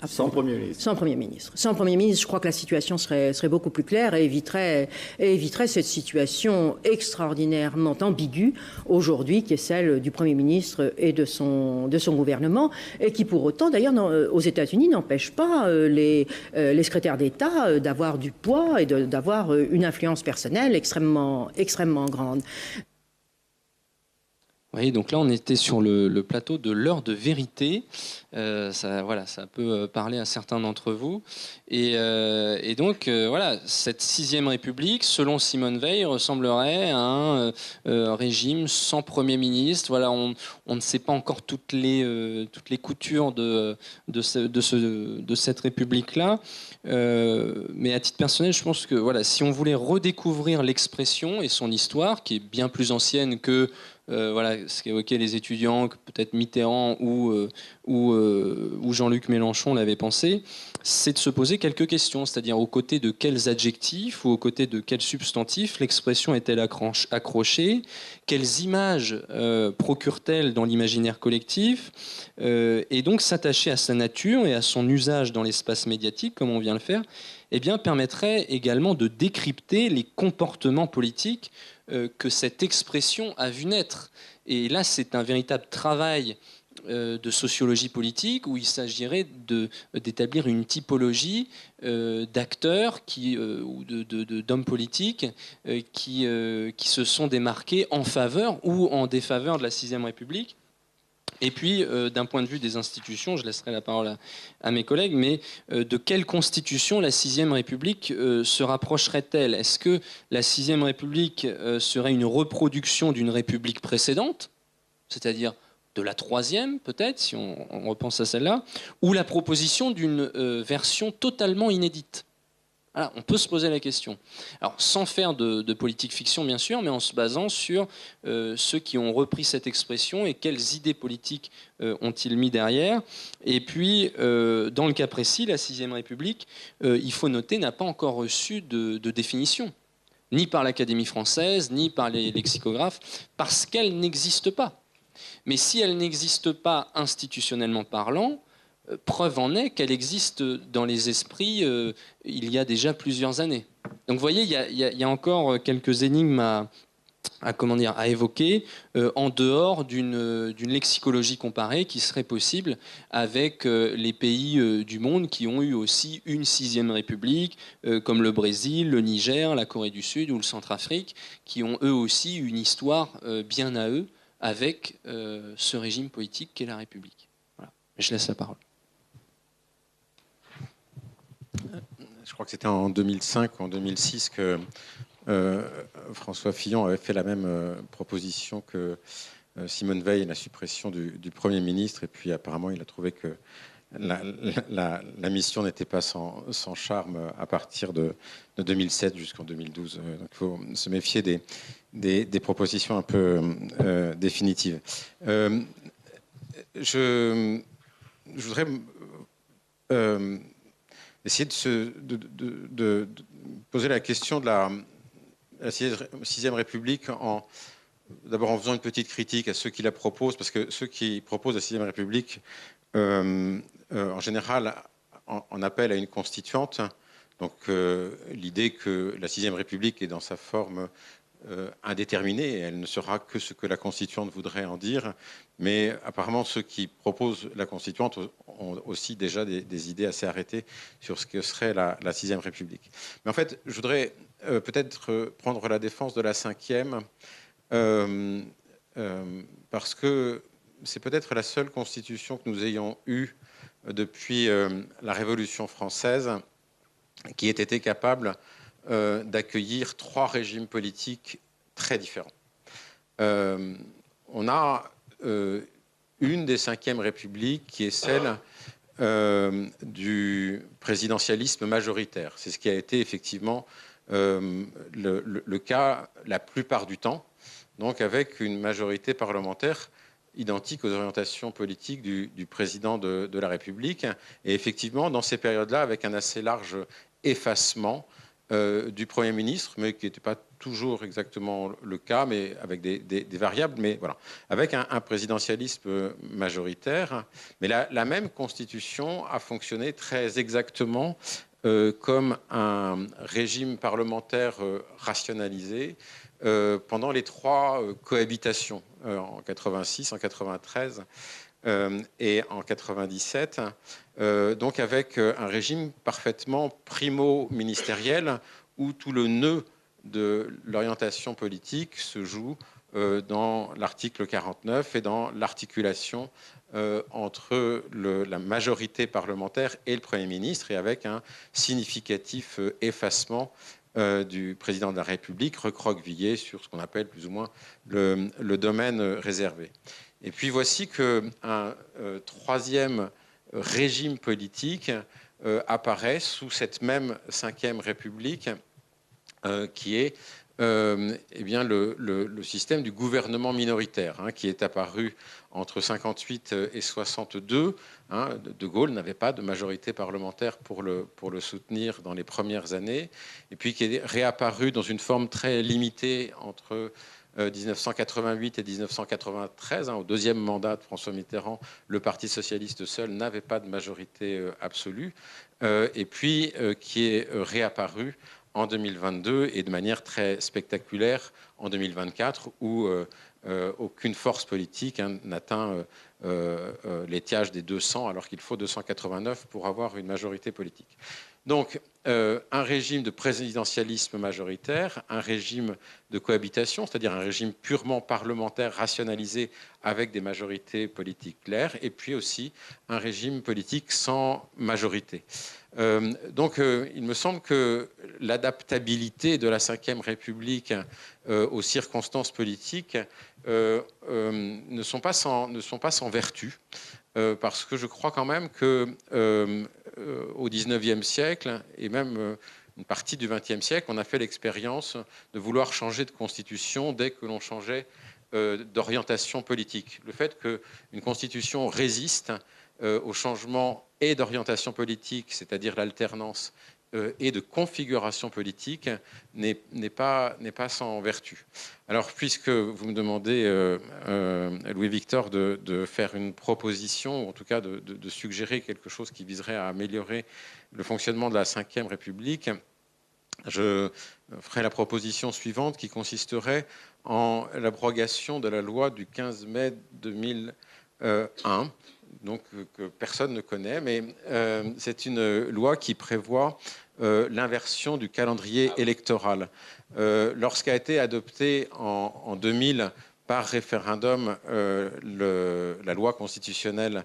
Sans Premier ministre? Sans Premier ministre. Sans Premier ministre, je crois que la situation serait beaucoup plus claire et éviterait cette situation extraordinairement ambiguë aujourd'hui, qui est celle du Premier ministre et de son gouvernement, et qui pour autant, d'ailleurs, aux États-Unis, n'empêche pas les secrétaires d'État d'avoir du poids et d'avoir une influence personnelle extrêmement grande. Oui, donc là, on était sur le plateau de l'heure de vérité. Ça peut parler à certains d'entre vous. Et donc, cette sixième République, selon Simone Veil, ressemblerait à un régime sans Premier ministre. Voilà, on ne sait pas encore toutes les coutures de cette République-là. Mais à titre personnel, je pense que si on voulait redécouvrir l'expression et son histoire, qui est bien plus ancienne que ce qu'évoquaient les étudiants, que peut-être Mitterrand ou Jean-Luc Mélenchon l'avaient pensé, c'est de se poser quelques questions, c'est-à-dire aux côtés de quels adjectifs ou aux côtés de quels substantifs l'expression est-elle accrochée, quelles images procure-t-elle dans l'imaginaire collectif, et donc s'attacher à sa nature et à son usage dans l'espace médiatique, comme on vient le faire, permettrait également de décrypter les comportements politiques que cette expression a vu naître. Et là, c'est un véritable travail de sociologie politique où il s'agirait d'établir une typologie d'acteurs ou d'hommes politiques qui se sont démarqués en faveur ou en défaveur de la sixième République. Et puis, d'un point de vue des institutions, je laisserai la parole à mes collègues, mais de quelle constitution la sixième République se rapprocherait-elle? Est-ce que la sixième République serait une reproduction d'une République précédente, c'est-à-dire de la troisième, peut-être, si on repense à celle-là, ou la proposition d'une version totalement inédite? Voilà, on peut se poser la question. Alors, sans faire de politique fiction, bien sûr, mais en se basant sur ceux qui ont repris cette expression et quelles idées politiques ont-ils mis derrière. Et puis, dans le cas précis, la sixième République, il faut noter, n'a pas encore reçu de définition, ni par l'Académie française, ni par les lexicographes, parce qu'elle n'existe pas. Mais si elle n'existe pas institutionnellement parlant, preuve en est qu'elle existe dans les esprits il y a déjà plusieurs années. Donc vous voyez, il y a encore quelques énigmes à évoquer en dehors d'une lexicologie comparée qui serait possible avec les pays du monde qui ont eu aussi une sixième République, comme le Brésil, le Niger, la Corée du Sud ou le Centrafrique, qui ont eux aussi une histoire bien à eux avec ce régime politique qu'est la République. Voilà. Je laisse la parole. Je crois que c'était en 2005 ou en 2006 que François Fillon avait fait la même proposition que Simone Veil, la suppression du Premier ministre. Et puis apparemment, il a trouvé que la mission n'était pas sans charme à partir de 2007 jusqu'en 2012. Donc il faut se méfier des propositions un peu définitives. Je voudrais essayer de poser la question de la sixième République d'abord en faisant une petite critique à ceux qui la proposent, parce que ceux qui proposent la sixième République en général, en appelle à une constituante. Donc l'idée que la 6e République est dans sa forme indéterminée, elle ne sera que ce que la constituante voudrait en dire, mais apparemment ceux qui proposent la constituante ont aussi déjà des idées assez arrêtées sur ce que serait la 6e République. Mais en fait, je voudrais peut-être prendre la défense de la 5e, parce que c'est peut-être la seule constitution que nous ayons eue depuis la Révolution française qui ait été capable d'accueillir 3 régimes politiques très différents. On a une des 5e Républiques qui est celle du présidentialisme majoritaire. C'est ce qui a été effectivement le cas la plupart du temps, donc avec une majorité parlementaire identique aux orientations politiques du président de la République, et effectivement dans ces périodes-là avec un assez large effacement du Premier ministre, mais qui n'était pas toujours exactement le cas, mais avec des variables, mais voilà, avec un présidentialisme majoritaire. Mais la même Constitution a fonctionné très exactement comme un régime parlementaire rationalisé pendant les 3 cohabitations, en 86, en 93 et en 97, donc avec un régime parfaitement primo-ministériel où tout le nœud de l'orientation politique se joue dans l'article 49 et dans l'articulation entre la majorité parlementaire et le Premier ministre, et avec un significatif effacement du président de la République, recroquevillé sur ce qu'on appelle plus ou moins le domaine réservé. Et puis voici qu'un 3e régime politique apparaît sous cette même 5e République, qui est eh bien le système du gouvernement minoritaire, qui est apparu entre 58 et 62. De Gaulle n'avait pas de majorité parlementaire pour le soutenir dans les premières années, et puis qui est réapparu dans une forme très limitée entre 1988 et 1993, au 2e mandat de François Mitterrand, le Parti socialiste seul n'avait pas de majorité absolue, et puis qui est réapparu en 2022 et de manière très spectaculaire en 2024, où aucune force politique n'atteint l'étiage des 200, alors qu'il faut 289 pour avoir une majorité politique. Donc, un régime de présidentialisme majoritaire, un régime de cohabitation, c'est-à-dire un régime purement parlementaire rationalisé avec des majorités politiques claires, et puis aussi un régime politique sans majorité. Donc, il me semble que l'adaptabilité de la 5e République aux circonstances politiques ne sont pas sans vertu, parce que je crois quand même que au XIXe siècle et même une partie du XXe siècle, on a fait l'expérience de vouloir changer de constitution dès que l'on changeait d'orientation politique. Le fait qu'une constitution résiste au changement et d'orientation politique, c'est-à-dire l'alternance, et de configuration politique, n'est pas sans vertu. Alors, puisque vous me demandez, Louis-Victor, de faire une proposition, ou en tout cas de suggérer quelque chose qui viserait à améliorer le fonctionnement de la 5e République, je ferai la proposition suivante, qui consisterait en l'abrogation de la loi du 15 mai 2001, donc que personne ne connaît, mais c'est une loi qui prévoit l'inversion du calendrier électoral. Lorsqu'a été adoptée en 2000 par référendum la loi constitutionnelle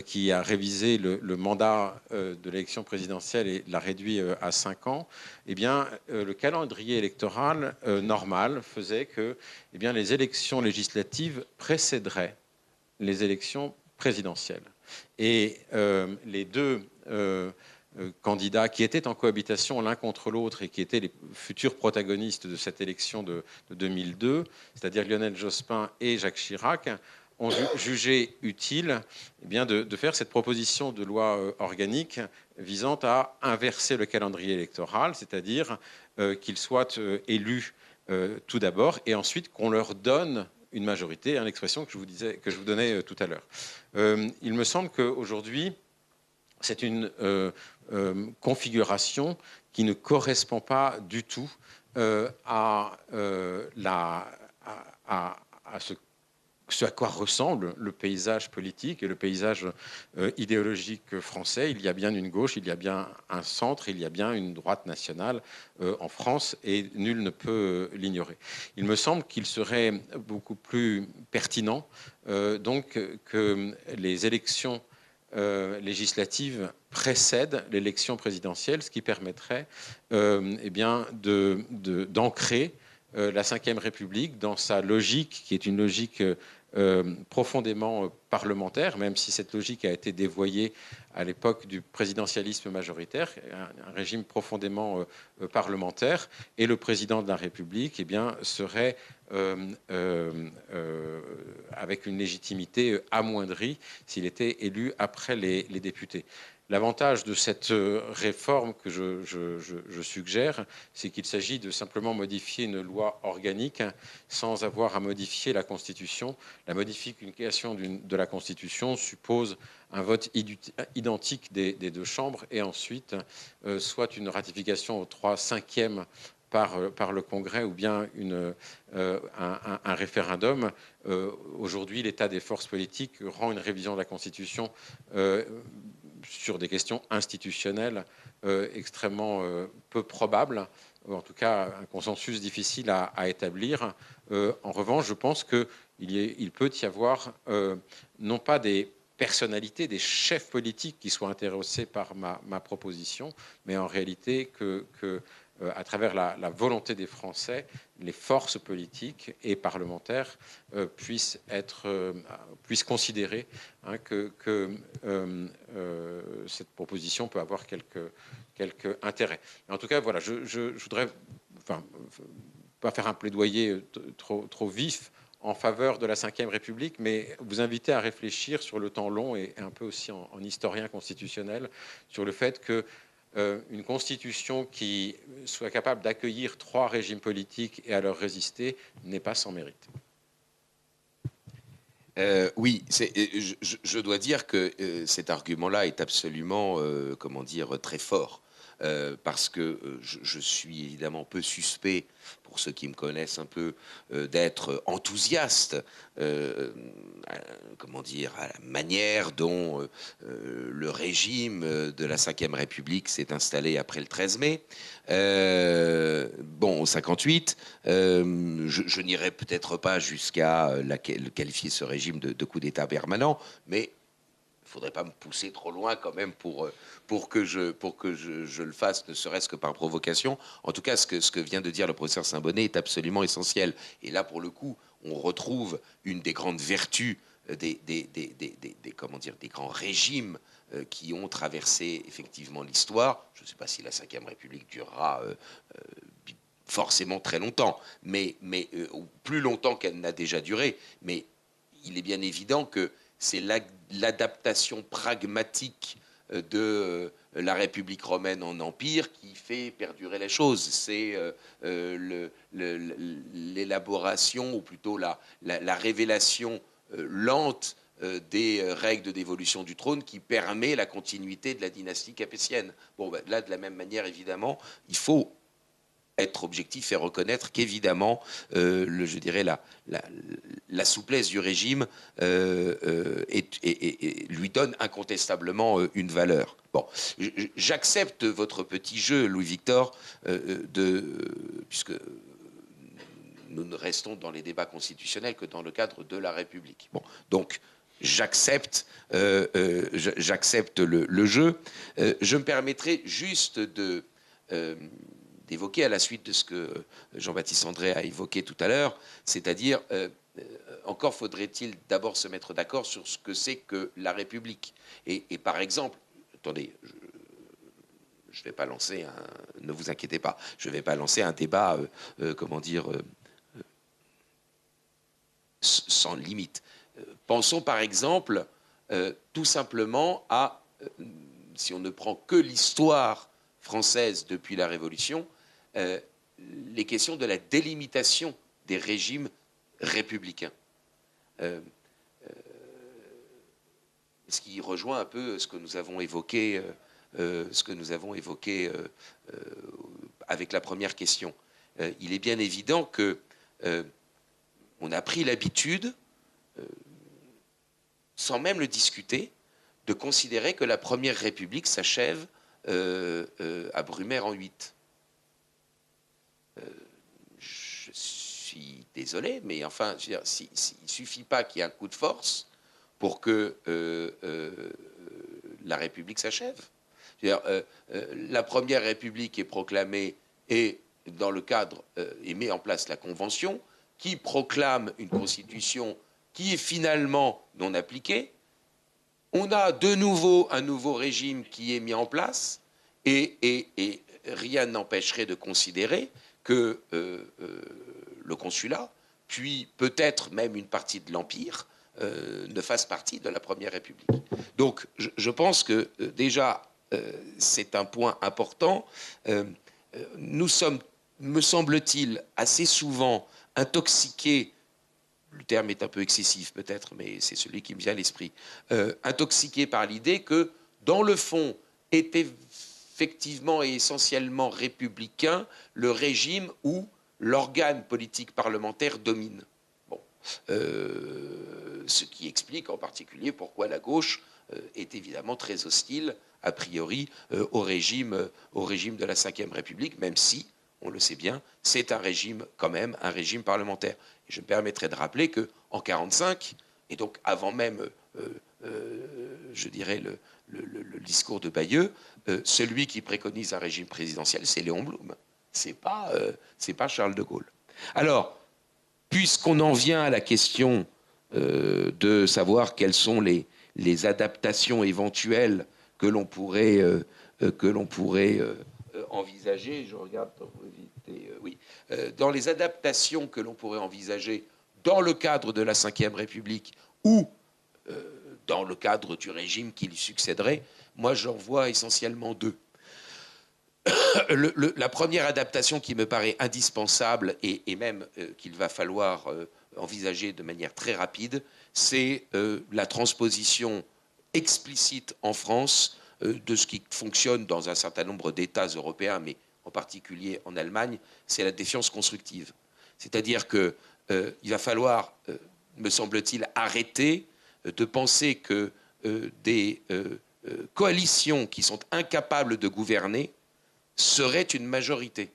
qui a révisé le mandat de l'élection présidentielle et l'a réduit à 5 ans, eh bien, le calendrier électoral normal faisait que les élections législatives précéderaient les élections présidentielles. Et les 2 candidats qui étaient en cohabitation l'un contre l'autre et qui étaient les futurs protagonistes de cette élection de 2002, c'est-à-dire Lionel Jospin et Jacques Chirac, ont jugé utile de faire cette proposition de loi organique visant à inverser le calendrier électoral, c'est-à-dire qu'ils soient élus tout d'abord et ensuite qu'on leur donne une majorité, l'expression que je vous donnais tout à l'heure. Il me semble qu'aujourd'hui, c'est une configuration qui ne correspond pas du tout à ce à quoi ressemble le paysage politique et le paysage idéologique français. Il y a bien une gauche, il y a bien un centre, il y a bien une droite nationale en France, et nul ne peut l'ignorer. Il me semble qu'il serait beaucoup plus pertinent donc que les élections législatives précèdent l'élection présidentielle, ce qui permettrait d'ancrer la Ve République dans sa logique, qui est une logique profondément parlementaire, même si cette logique a été dévoyée à l'époque du présidentialisme majoritaire, un régime profondément parlementaire, et le président de la République serait avec une légitimité amoindrie s'il était élu après les députés. L'avantage de cette réforme que je suggère, c'est qu'il s'agit de simplement modifier une loi organique sans avoir à modifier la Constitution. La modification de la Constitution suppose un vote identique des deux chambres et ensuite soit une ratification au 3/5 par le Congrès ou bien un référendum. Aujourd'hui, l'état des forces politiques rend une révision de la Constitution sur des questions institutionnelles extrêmement peu probables, ou en tout cas un consensus difficile à établir. En revanche, je pense qu'il peut y avoir non pas des personnalités, des chefs politiques qui soient intéressés par ma proposition, mais en réalité à travers la volonté des Français, les forces politiques et parlementaires puissent considérer que cette proposition peut avoir quelque intérêt. En tout cas, voilà, je voudrais pas faire un plaidoyer trop vif en faveur de la Ve République, mais vous inviter à réfléchir sur le temps long et un peu aussi en historien constitutionnel sur le fait que une constitution qui soit capable d'accueillir 3 régimes politiques et à leur résister n'est pas sans mérite. Oui, je dois dire que cet argument-là est absolument, très fort. Parce que je suis évidemment peu suspect, pour ceux qui me connaissent un peu, d'être enthousiaste, à la manière dont le régime de la Ve République s'est installé après le 13 mai. Au 58, je n'irai peut-être pas jusqu'à qualifier ce régime de coup d'État permanent, mais il ne faudrait pas me pousser trop loin quand même pour que je le fasse, ne serait-ce que par provocation. En tout cas, ce que vient de dire le professeur Saint-Bonnet est absolument essentiel. Et là, pour le coup, on retrouve une des grandes vertus des grands régimes qui ont traversé effectivement l'histoire. Je ne sais pas si la Ve République durera forcément très longtemps, mais plus longtemps qu'elle n'a déjà duré. Mais il est bien évident que c'est l'adaptation pragmatique de la République romaine en empire qui fait perdurer les choses. C'est l'élaboration, ou plutôt la révélation lente des règles d'évolution du trône qui permet la continuité de la dynastie capétienne. Là, de la même manière, évidemment, il faut être objectif et reconnaître qu'évidemment, la souplesse du régime lui donne incontestablement une valeur. J'accepte votre petit jeu, Louis-Victor, puisque nous ne restons dans les débats constitutionnels que dans le cadre de la République. Donc, j'accepte le jeu. Je me permettrai juste d'évoquer à la suite de ce que Jean-Baptiste André a évoqué tout à l'heure, c'est-à-dire, encore faudrait-il d'abord se mettre d'accord sur ce que c'est que la République. Et par exemple, attendez, je ne vais pas lancer ne vous inquiétez pas, je ne vais pas lancer un débat, sans limite. Pensons par exemple, tout simplement à, si on ne prend que l'histoire française depuis la Révolution, les questions de la délimitation des régimes républicain. Ce qui rejoint un peu ce que nous avons évoqué, avec la première question. Il est bien évident que on a pris l'habitude, sans même le discuter, de considérer que la Première République s'achève à Brumaire en 8. Je suis désolé, mais enfin, je veux dire, il ne suffit pas qu'il y ait un coup de force pour que la République s'achève. La Première République est proclamée et dans le cadre et met en place la Convention qui proclame une Constitution qui est finalement non appliquée. On a de nouveau un nouveau régime qui est mis en place et rien n'empêcherait de considérer que le consulat, puis peut-être même une partie de l'Empire, ne fasse partie de la Première République. Donc je pense que déjà c'est un point important. Nous sommes, me semble-t-il, assez souvent intoxiqués, le terme est un peu excessif peut-être, mais c'est celui qui me vient à l'esprit, intoxiqués par l'idée que, dans le fond, est effectivement et essentiellement républicain le régime où l'organe politique parlementaire domine. Bon. Ce qui explique en particulier pourquoi la gauche est évidemment très hostile, a priori, au régime de la Ve République, même si, on le sait bien, c'est un régime, quand même, un régime parlementaire. Et je me permettrai de rappeler qu'en 1945, et donc avant même, je dirais, le discours de Bayeux, celui qui préconise un régime présidentiel, c'est Léon Blum. C'est pas Charles de Gaulle. Alors, puisqu'on en vient à la question de savoir quelles sont les adaptations éventuelles que l'on pourrait envisager, je regarde pour éviter, oui, dans les adaptations que l'on pourrait envisager dans le cadre de la Ve République ou dans le cadre du régime qui lui succéderait, moi j'en vois essentiellement deux. La première adaptation qui me paraît indispensable et même qu'il va falloir envisager de manière très rapide, c'est la transposition explicite en France de ce qui fonctionne dans un certain nombre d'États européens, mais en particulier en Allemagne, c'est la défiance constructive. C'est-à-dire qu'il va falloir, me semble-t-il, arrêter de penser que des coalitions qui sont incapables de gouverner seraient une majorité.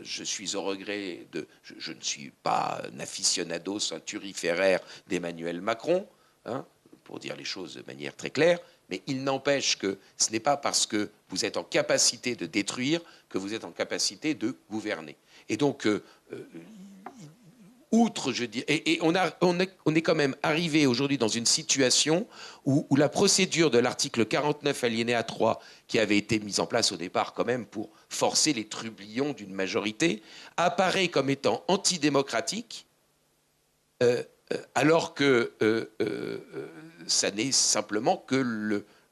Je suis au regret de... Je ne suis pas un aficionados, un turiféraire d'Emmanuel Macron, hein, pour dire les choses de manière très claire, mais il n'empêche que ce n'est pas parce que vous êtes en capacité de détruire que vous êtes en capacité de gouverner. Et donc, outre, je dis, et on est quand même arrivé aujourd'hui dans une situation où la procédure de l'article 49 alinéa 3, qui avait été mise en place au départ quand même pour forcer les trublions d'une majorité, apparaît comme étant antidémocratique, alors que ça n'est simplement que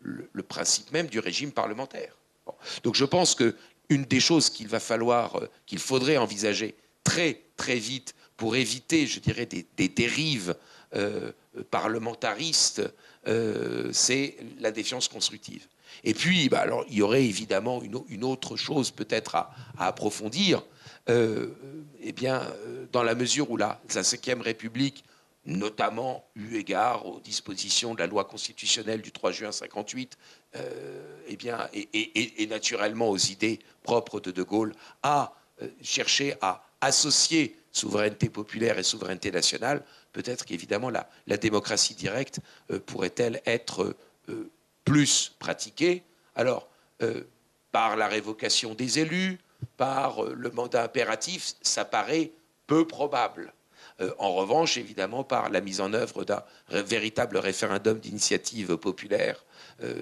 le principe même du régime parlementaire. Bon. Donc je pense qu'une des choses qu'il faudrait envisager très très vite pour éviter, je dirais, des dérives parlementaristes, c'est la défiance constructive. Et puis, alors, il y aurait évidemment une autre chose peut-être à approfondir, eh bien, dans la mesure où la Ve République, notamment eu égard aux dispositions de la loi constitutionnelle du 3 juin 1958, eh bien, et naturellement aux idées propres de Gaulle, a cherché à associer souveraineté populaire et souveraineté nationale, peut-être qu'évidemment la démocratie directe pourrait-elle être plus pratiquée, alors par la révocation des élus, par le mandat impératif, ça paraît peu probable. En revanche, évidemment, par la mise en œuvre d'un véritable référendum d'initiative populaire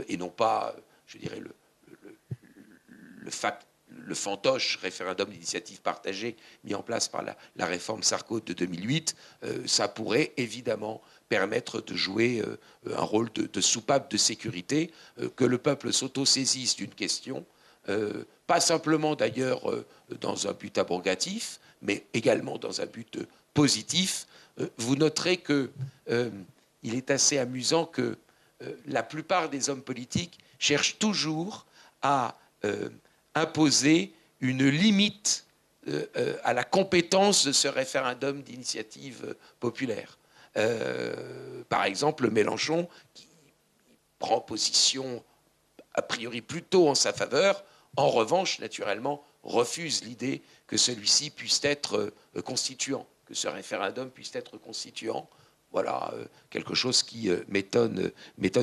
et non pas, je dirais, le fantoche référendum d'initiative partagée mis en place par la réforme Sarko de 2008, ça pourrait évidemment permettre de jouer un rôle de soupape de sécurité, que le peuple s'autosaisisse d'une question, pas simplement d'ailleurs dans un but abrogatif, mais également dans un but positif. Vous noterez que il est assez amusant que la plupart des hommes politiques cherchent toujours à imposer une limite à la compétence de ce référendum d'initiative populaire. Par exemple, Mélenchon, qui prend position a priori plutôt en sa faveur, en revanche, naturellement, refuse l'idée que celui-ci puisse être constituant, que ce référendum puisse être constituant. Voilà quelque chose qui m'étonne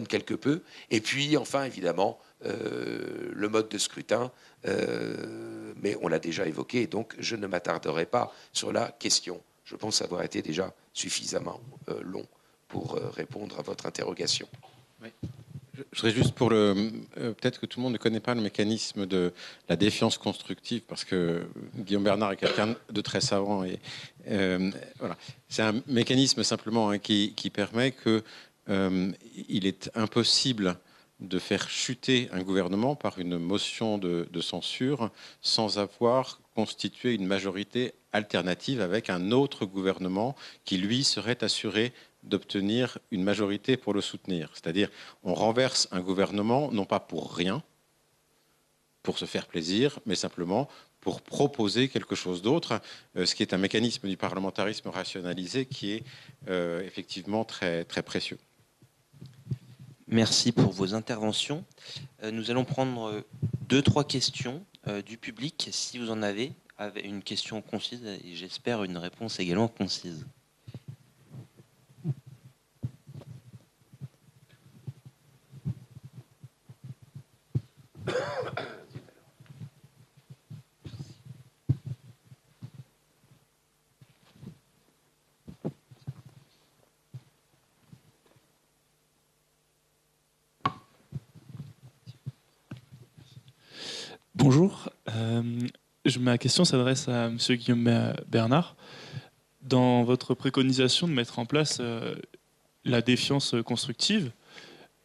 quelque peu. Et puis, enfin, évidemment, le mode de scrutin, mais on l'a déjà évoqué, donc je ne m'attarderai pas sur la question. Je pense avoir été déjà suffisamment long pour répondre à votre interrogation. Oui. Je voudrais juste pour peut-être que tout le monde ne connaît pas le mécanisme de la défiance constructive, parce que Guillaume Bernard est quelqu'un de très savant. Et voilà. C'est un mécanisme simplement qui permet que il est impossible de faire chuter un gouvernement par une motion de censure sans avoir constitué une majorité alternative avec un autre gouvernement qui, lui, serait assuré d'obtenir une majorité pour le soutenir. C'est-à-dire, on renverse un gouvernement, non pas pour rien, pour se faire plaisir, mais simplement pour proposer quelque chose d'autre, ce qui est un mécanisme du parlementarisme rationalisé qui est effectivement très, très précieux. Merci pour vos interventions. Nous allons prendre 2-3 questions du public, si vous en avez, avec une question concise et j'espère une réponse également concise. Bonjour, ma question s'adresse à M. Guillaume Bernard. Dans votre préconisation de mettre en place la défiance constructive,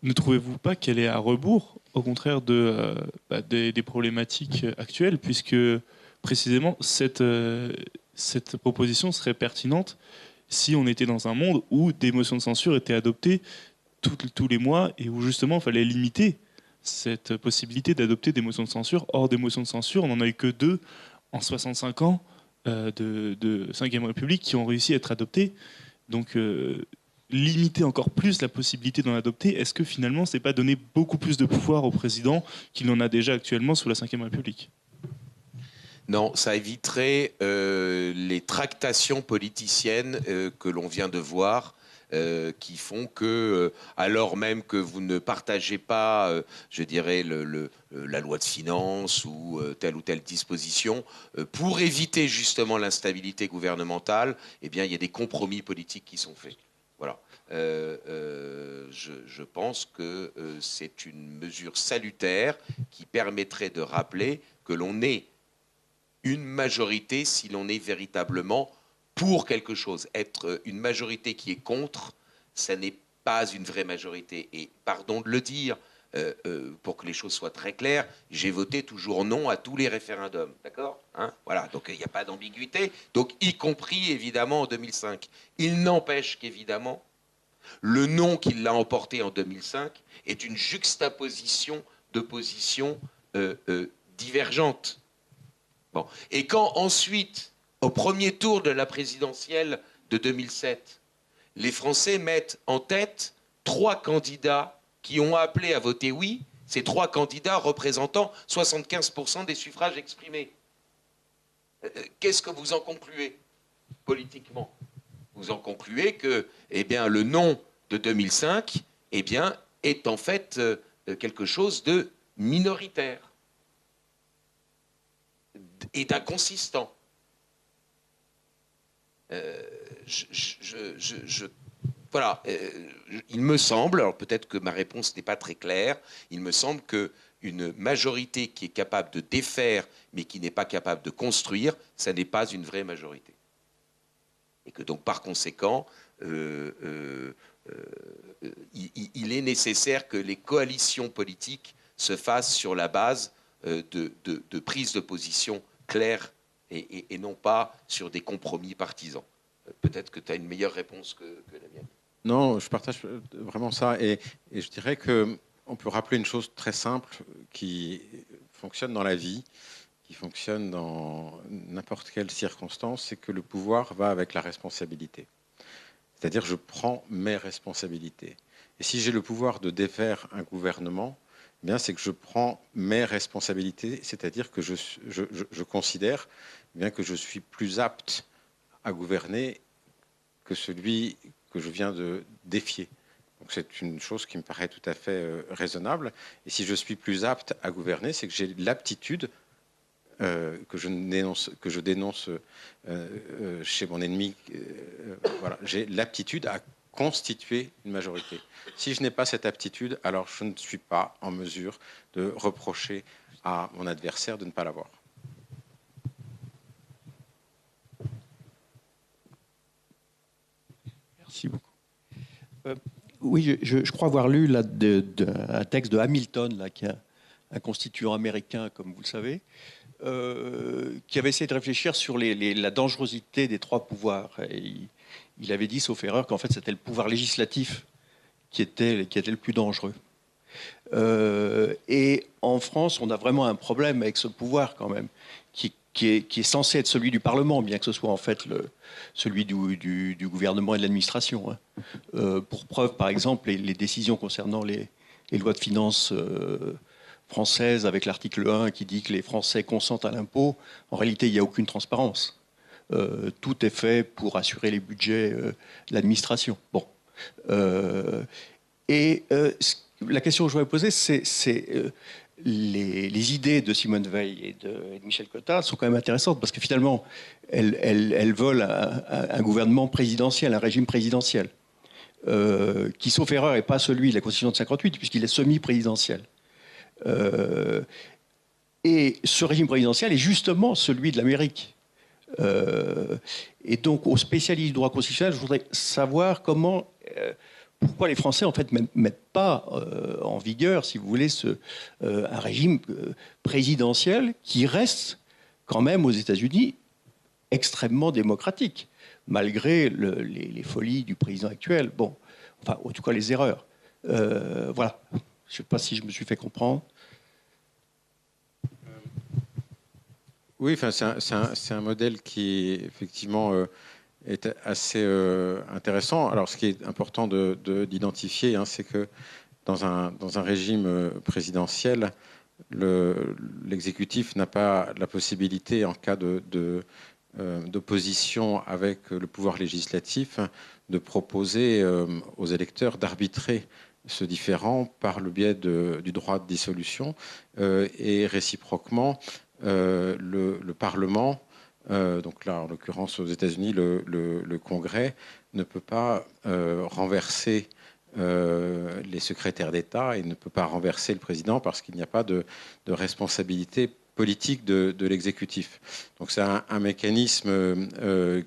ne trouvez-vous pas qu'elle est à rebours, au contraire des problématiques actuelles, puisque précisément cette proposition serait pertinente si on était dans un monde où des motions de censure étaient adoptées tous les mois et où justement il fallait limiter cette possibilité d'adopter des motions de censure. Or, des motions de censure, on n'en a eu que 2 en 65 ans de 5e République qui ont réussi à être adoptées. Donc, limiter encore plus la possibilité d'en adopter, est-ce que finalement, ce n'est pas donner beaucoup plus de pouvoir au président qu'il en a déjà actuellement sous la 5e République ? Non, ça éviterait les tractations politiciennes que l'on vient de voir, qui font que, alors même que vous ne partagez pas, je dirais, la loi de finances ou telle disposition, pour éviter justement l'instabilité gouvernementale, eh bien, il y a des compromis politiques qui sont faits. Voilà. Je pense que c'est une mesure salutaire qui permettrait de rappeler que l'on est une majorité si l'on est véritablement pour quelque chose. Être une majorité qui est contre, ça n'est pas une vraie majorité. Et pardon de le dire, pour que les choses soient très claires, j'ai voté toujours non à tous les référendums. D'accord, hein? Voilà, donc il n'y a pas d'ambiguïté. Donc y compris évidemment en 2005. Il n'empêche qu'évidemment, le non qui l'a emporté en 2005 est une juxtaposition de positions divergentes. Bon. Et quand ensuite, au premier tour de la présidentielle de 2007, les Français mettent en tête 3 candidats qui ont appelé à voter oui, ces 3 candidats représentant 75% des suffrages exprimés. Qu'est-ce que vous en concluez politiquement? Vous en concluez que le non de 2005 est en fait quelque chose de minoritaire et d'inconsistant. Voilà, il me semble, alors peut-être que ma réponse n'est pas très claire, il me semble qu'une majorité qui est capable de défaire mais qui n'est pas capable de construire, ça n'est pas une vraie majorité. Et que donc par conséquent, il est nécessaire que les coalitions politiques se fassent sur la base de prises de position claires et non pas sur des compromis partisans. Peut-être que tu as une meilleure réponse que la mienne. Non, je partage vraiment ça. Et je dirais qu'on peut rappeler une chose très simple qui fonctionne dans la vie, qui fonctionne dans n'importe quelle circonstance, c'est que le pouvoir va avec la responsabilité. C'est-à-dire, je prends mes responsabilités. Et si j'ai le pouvoir de défaire un gouvernement, eh bien, c'est que je prends mes responsabilités, c'est-à-dire que je considère bien que je suis plus apte à gouverner que celui que je viens de défier. Donc c'est une chose qui me paraît tout à fait raisonnable. Et si je suis plus apte à gouverner, c'est que j'ai l'aptitude que je dénonce chez mon ennemi. Voilà, j'ai l'aptitude à constituer une majorité. Si je n'ai pas cette aptitude, alors je ne suis pas en mesure de reprocher à mon adversaire de ne pas l'avoir. Merci beaucoup. Oui, je crois avoir lu là, un texte de Hamilton, là, qui est un constituant américain, comme vous le savez, qui avait essayé de réfléchir sur la dangerosité des trois pouvoirs. Et il avait dit, sauf erreur, qu'en fait, c'était le pouvoir législatif qui était le plus dangereux. Et en France, on a vraiment un problème avec ce pouvoir, quand même, qui est censé être celui du Parlement, bien que ce soit en fait celui du gouvernement et de l'administration. Pour preuve, par exemple, les décisions concernant les lois de finances françaises, avec l'article 1 qui dit que les Français consentent à l'impôt, en réalité, il n'y a aucune transparence. Tout est fait pour assurer les budgets de l'administration. Bon. La question que je voudrais poser, c'est les idées de Simone Veil et de Michel Cotta sont quand même intéressantes parce que finalement, elles veulent un gouvernement présidentiel, un régime présidentiel, qui, sauf erreur, n'est pas celui de la Constitution de 58, puisqu'il est semi-présidentiel. Et ce régime présidentiel est justement celui de l'Amérique. Et donc, aux spécialistes du droit constitutionnel, je voudrais savoir pourquoi les Français, en fait, ne mettent pas en vigueur, si vous voulez, un régime présidentiel qui reste quand même aux États-Unis extrêmement démocratique, malgré les folies du président actuel. Bon, enfin, en tout cas, les erreurs. Voilà. Je ne sais pas si je me suis fait comprendre. Oui, enfin, c'est un modèle qui, effectivement, est assez intéressant. Alors, ce qui est important d'identifier, c'est que dans un régime présidentiel, l'exécutif n'a pas la possibilité, en cas d'opposition avec le pouvoir législatif, de proposer aux électeurs d'arbitrer ce différend par le biais du droit de dissolution et réciproquement le Parlement, donc là en l'occurrence aux États-Unis le Congrès, ne peut pas renverser les secrétaires d'État et ne peut pas renverser le président parce qu'il n'y a pas de responsabilité politique de l'exécutif. Donc c'est un mécanisme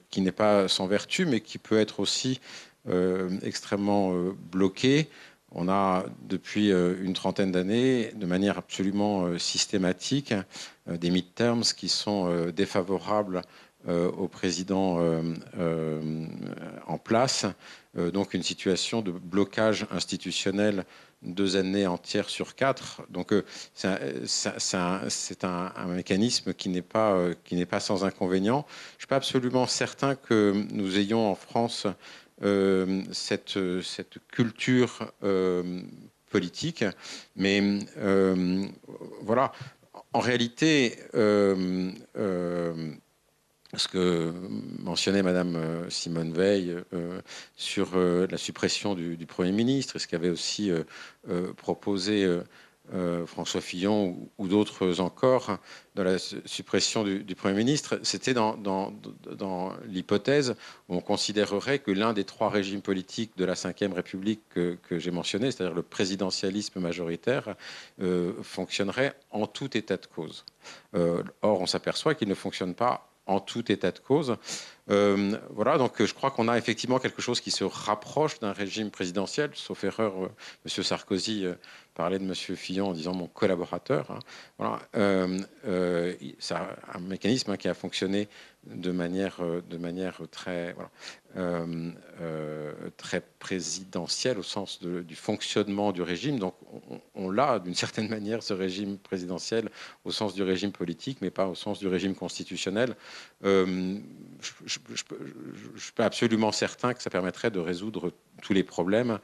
qui n'est pas sans vertu, mais qui peut être aussi extrêmement bloqué. On a depuis une trentaine d'années, de manière absolument systématique, des midterms qui sont défavorables au président en place. Donc une situation de blocage institutionnel 2 années entières sur 4. Donc c'est un mécanisme qui n'est pas sans inconvénient. Je ne suis pas absolument certain que nous ayons en France cette culture politique, mais voilà. En réalité, ce que mentionnait Madame Simone Veil sur la suppression du Premier ministre, et ce qu'avait aussi proposé François Fillon ou d'autres encore dans la suppression du Premier ministre, c'était dans l'hypothèse où on considérerait que l'un des 3 régimes politiques de la Ve République que j'ai mentionné, c'est-à-dire le présidentialisme majoritaire, fonctionnerait en tout état de cause. Or, on s'aperçoit qu'il ne fonctionne pas en tout état de cause. Voilà, donc je crois qu'on a effectivement quelque chose qui se rapproche d'un régime présidentiel, sauf erreur, M. Sarkozy parlait de M. Fillon en disant mon collaborateur. Hein. Voilà, c'est un mécanisme qui a fonctionné de manière très, voilà, très présidentielle au sens du fonctionnement du régime. Donc on l'a d'une certaine manière, ce régime présidentiel, au sens du régime politique, mais pas au sens du régime constitutionnel. Je suis pas absolument certain que ça permettrait de résoudre tous les problèmes.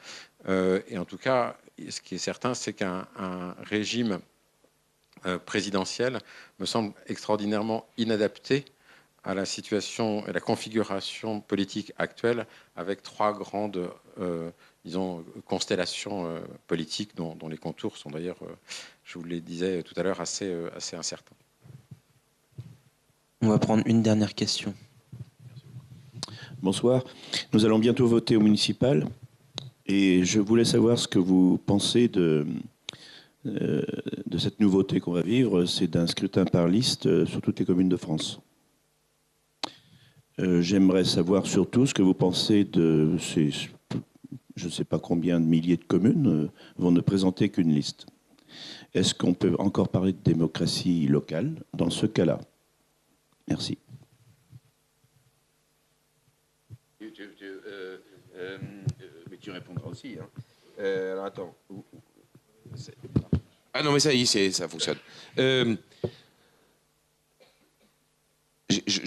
Et en tout cas, ce qui est certain, c'est qu'un régime présidentiel me semble extraordinairement inadapté à la situation et la configuration politique actuelle, avec trois grandes, disons, constellations politiques dont les contours sont d'ailleurs, je vous le disais tout à l'heure, assez incertains. On va prendre une dernière question. Bonsoir. Nous allons bientôt voter au municipal et je voulais savoir ce que vous pensez de cette nouveauté qu'on va vivre, c'est d'un scrutin par liste sur toutes les communes de France. J'aimerais savoir surtout ce que vous pensez de ces, je ne sais pas combien de milliers de communes vont ne présenter qu'une liste. Est-ce qu'on peut encore parler de démocratie locale dans ce cas-là? Merci. Mais tu répondras aussi. Hein. Alors attends. Ah non, mais ça y est, ça fonctionne. Je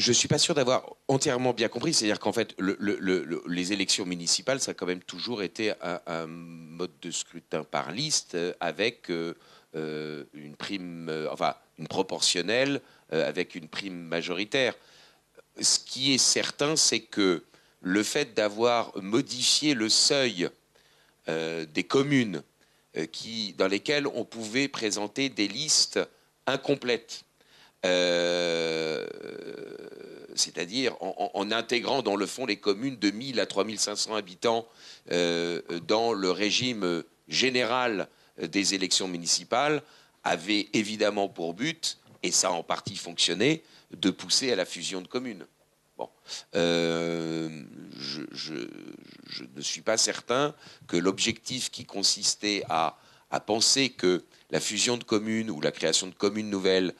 ne suis pas sûr d'avoir entièrement bien compris. C'est-à-dire qu'en fait, les élections municipales, ça a quand même toujours été un mode de scrutin par liste avec une prime, enfin une proportionnelle avec une prime majoritaire. Ce qui est certain, c'est que le fait d'avoir modifié le seuil des communes dans lesquelles on pouvait présenter des listes incomplètes, c'est-à-dire en intégrant dans le fond les communes de 1000 à 3500 habitants dans le régime général des élections municipales, avait évidemment pour but, et ça a en partie fonctionné, de pousser à la fusion de communes. Bon, je ne suis pas certain que l'objectif qui consistait à penser que la fusion de communes ou la création de communes nouvelles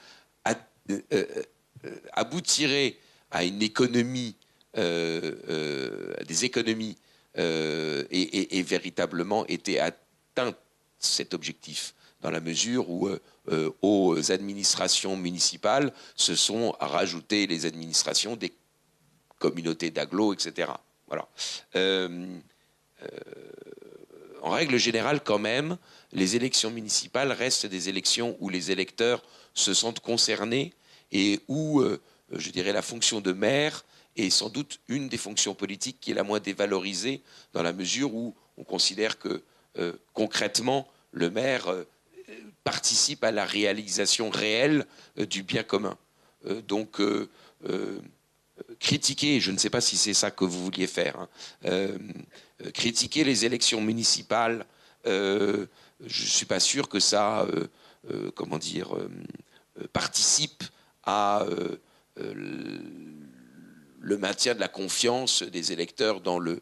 aboutirait à une économie, des économies, et véritablement était atteint cet objectif, dans la mesure où aux administrations municipales se sont rajoutées les administrations des communautés d'agglos, etc. Voilà. En règle générale, quand même, les élections municipales restent des élections où les électeurs se sentent concernés et où, je dirais, la fonction de maire est sans doute une des fonctions politiques qui est la moins dévalorisée, dans la mesure où on considère que, concrètement, le maire participe à la réalisation réelle du bien commun. Donc, critiquer, je ne sais pas si c'est ça que vous vouliez faire, hein, critiquer les élections municipales, je ne suis pas sûr que ça, comment dire, participe à le maintien de la confiance des électeurs dans le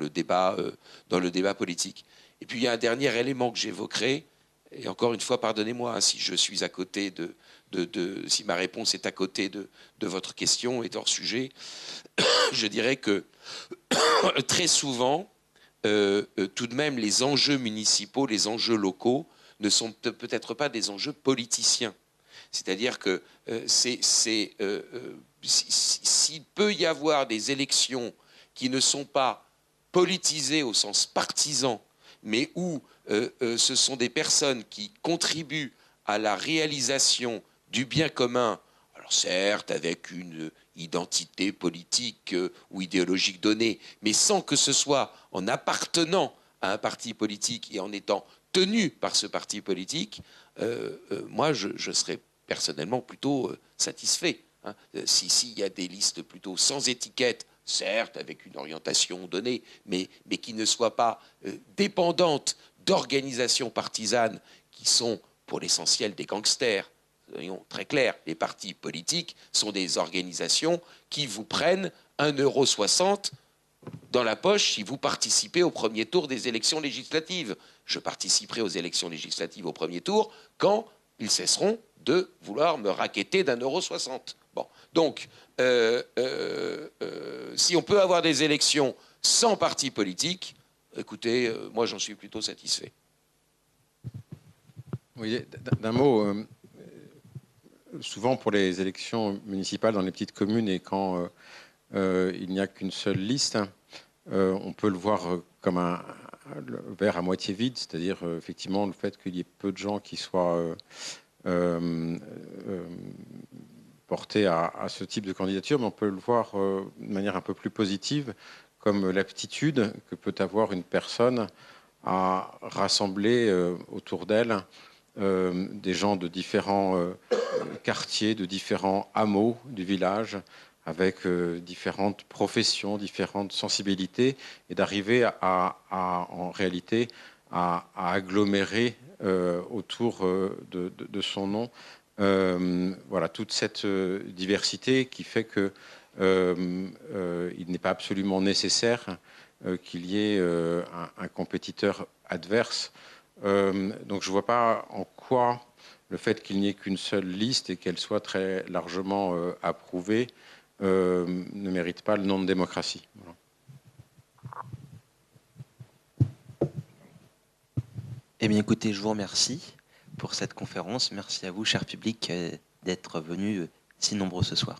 débat politique. Et puis il y a un dernier élément que j'évoquerai, et encore une fois, pardonnez-moi si je suis à côté si ma réponse est à côté de votre question et hors sujet, je dirais que très souvent, tout de même, les enjeux municipaux, les enjeux locaux ne sont peut-être pas des enjeux politiciens. C'est-à-dire que s'il peut y avoir des élections qui ne sont pas politisées au sens partisan, mais où ce sont des personnes qui contribuent à la réalisation du bien commun, alors certes avec une identité politique ou idéologique donnée, mais sans que ce soit en appartenant à un parti politique et en étant tenu par ce parti politique, moi je serais personnellement plutôt satisfait. Hein. S'il y a des listes plutôt sans étiquette, certes avec une orientation donnée, mais qui ne soient pas dépendantes d'organisations partisanes qui sont pour l'essentiel des gangsters, soyons très clairs, les partis politiques sont des organisations qui vous prennent 1,60 € dans la poche si vous participez au premier tour des élections législatives. Je participerai aux élections législatives au premier tour quand ils cesseront de vouloir me racketter d'1,60 €. Bon. Donc, si on peut avoir des élections sans parti politique, écoutez, moi j'en suis plutôt satisfait. Oui, d'un mot, souvent pour les élections municipales dans les petites communes et quand il n'y a qu'une seule liste, on peut le voir comme le verre à moitié vide, c'est-à-dire effectivement le fait qu'il y ait peu de gens qui soient portés à ce type de candidature, mais on peut le voir de manière un peu plus positive, comme l'aptitude que peut avoir une personne à rassembler autour d'elle des gens de différents quartiers, de différents hameaux du village, avec différentes professions, différentes sensibilités, et d'arriver en réalité à agglomérer autour de son nom voilà, toute cette diversité qui fait que il n'est pas absolument nécessaire qu'il y ait un compétiteur adverse. Donc je ne vois pas en quoi le fait qu'il n'y ait qu'une seule liste et qu'elle soit très largement approuvée ne mérite pas le nom de démocratie. Voilà. Eh bien écoutez, je vous remercie pour cette conférence. Merci à vous, cher public, d'être venus si nombreux ce soir.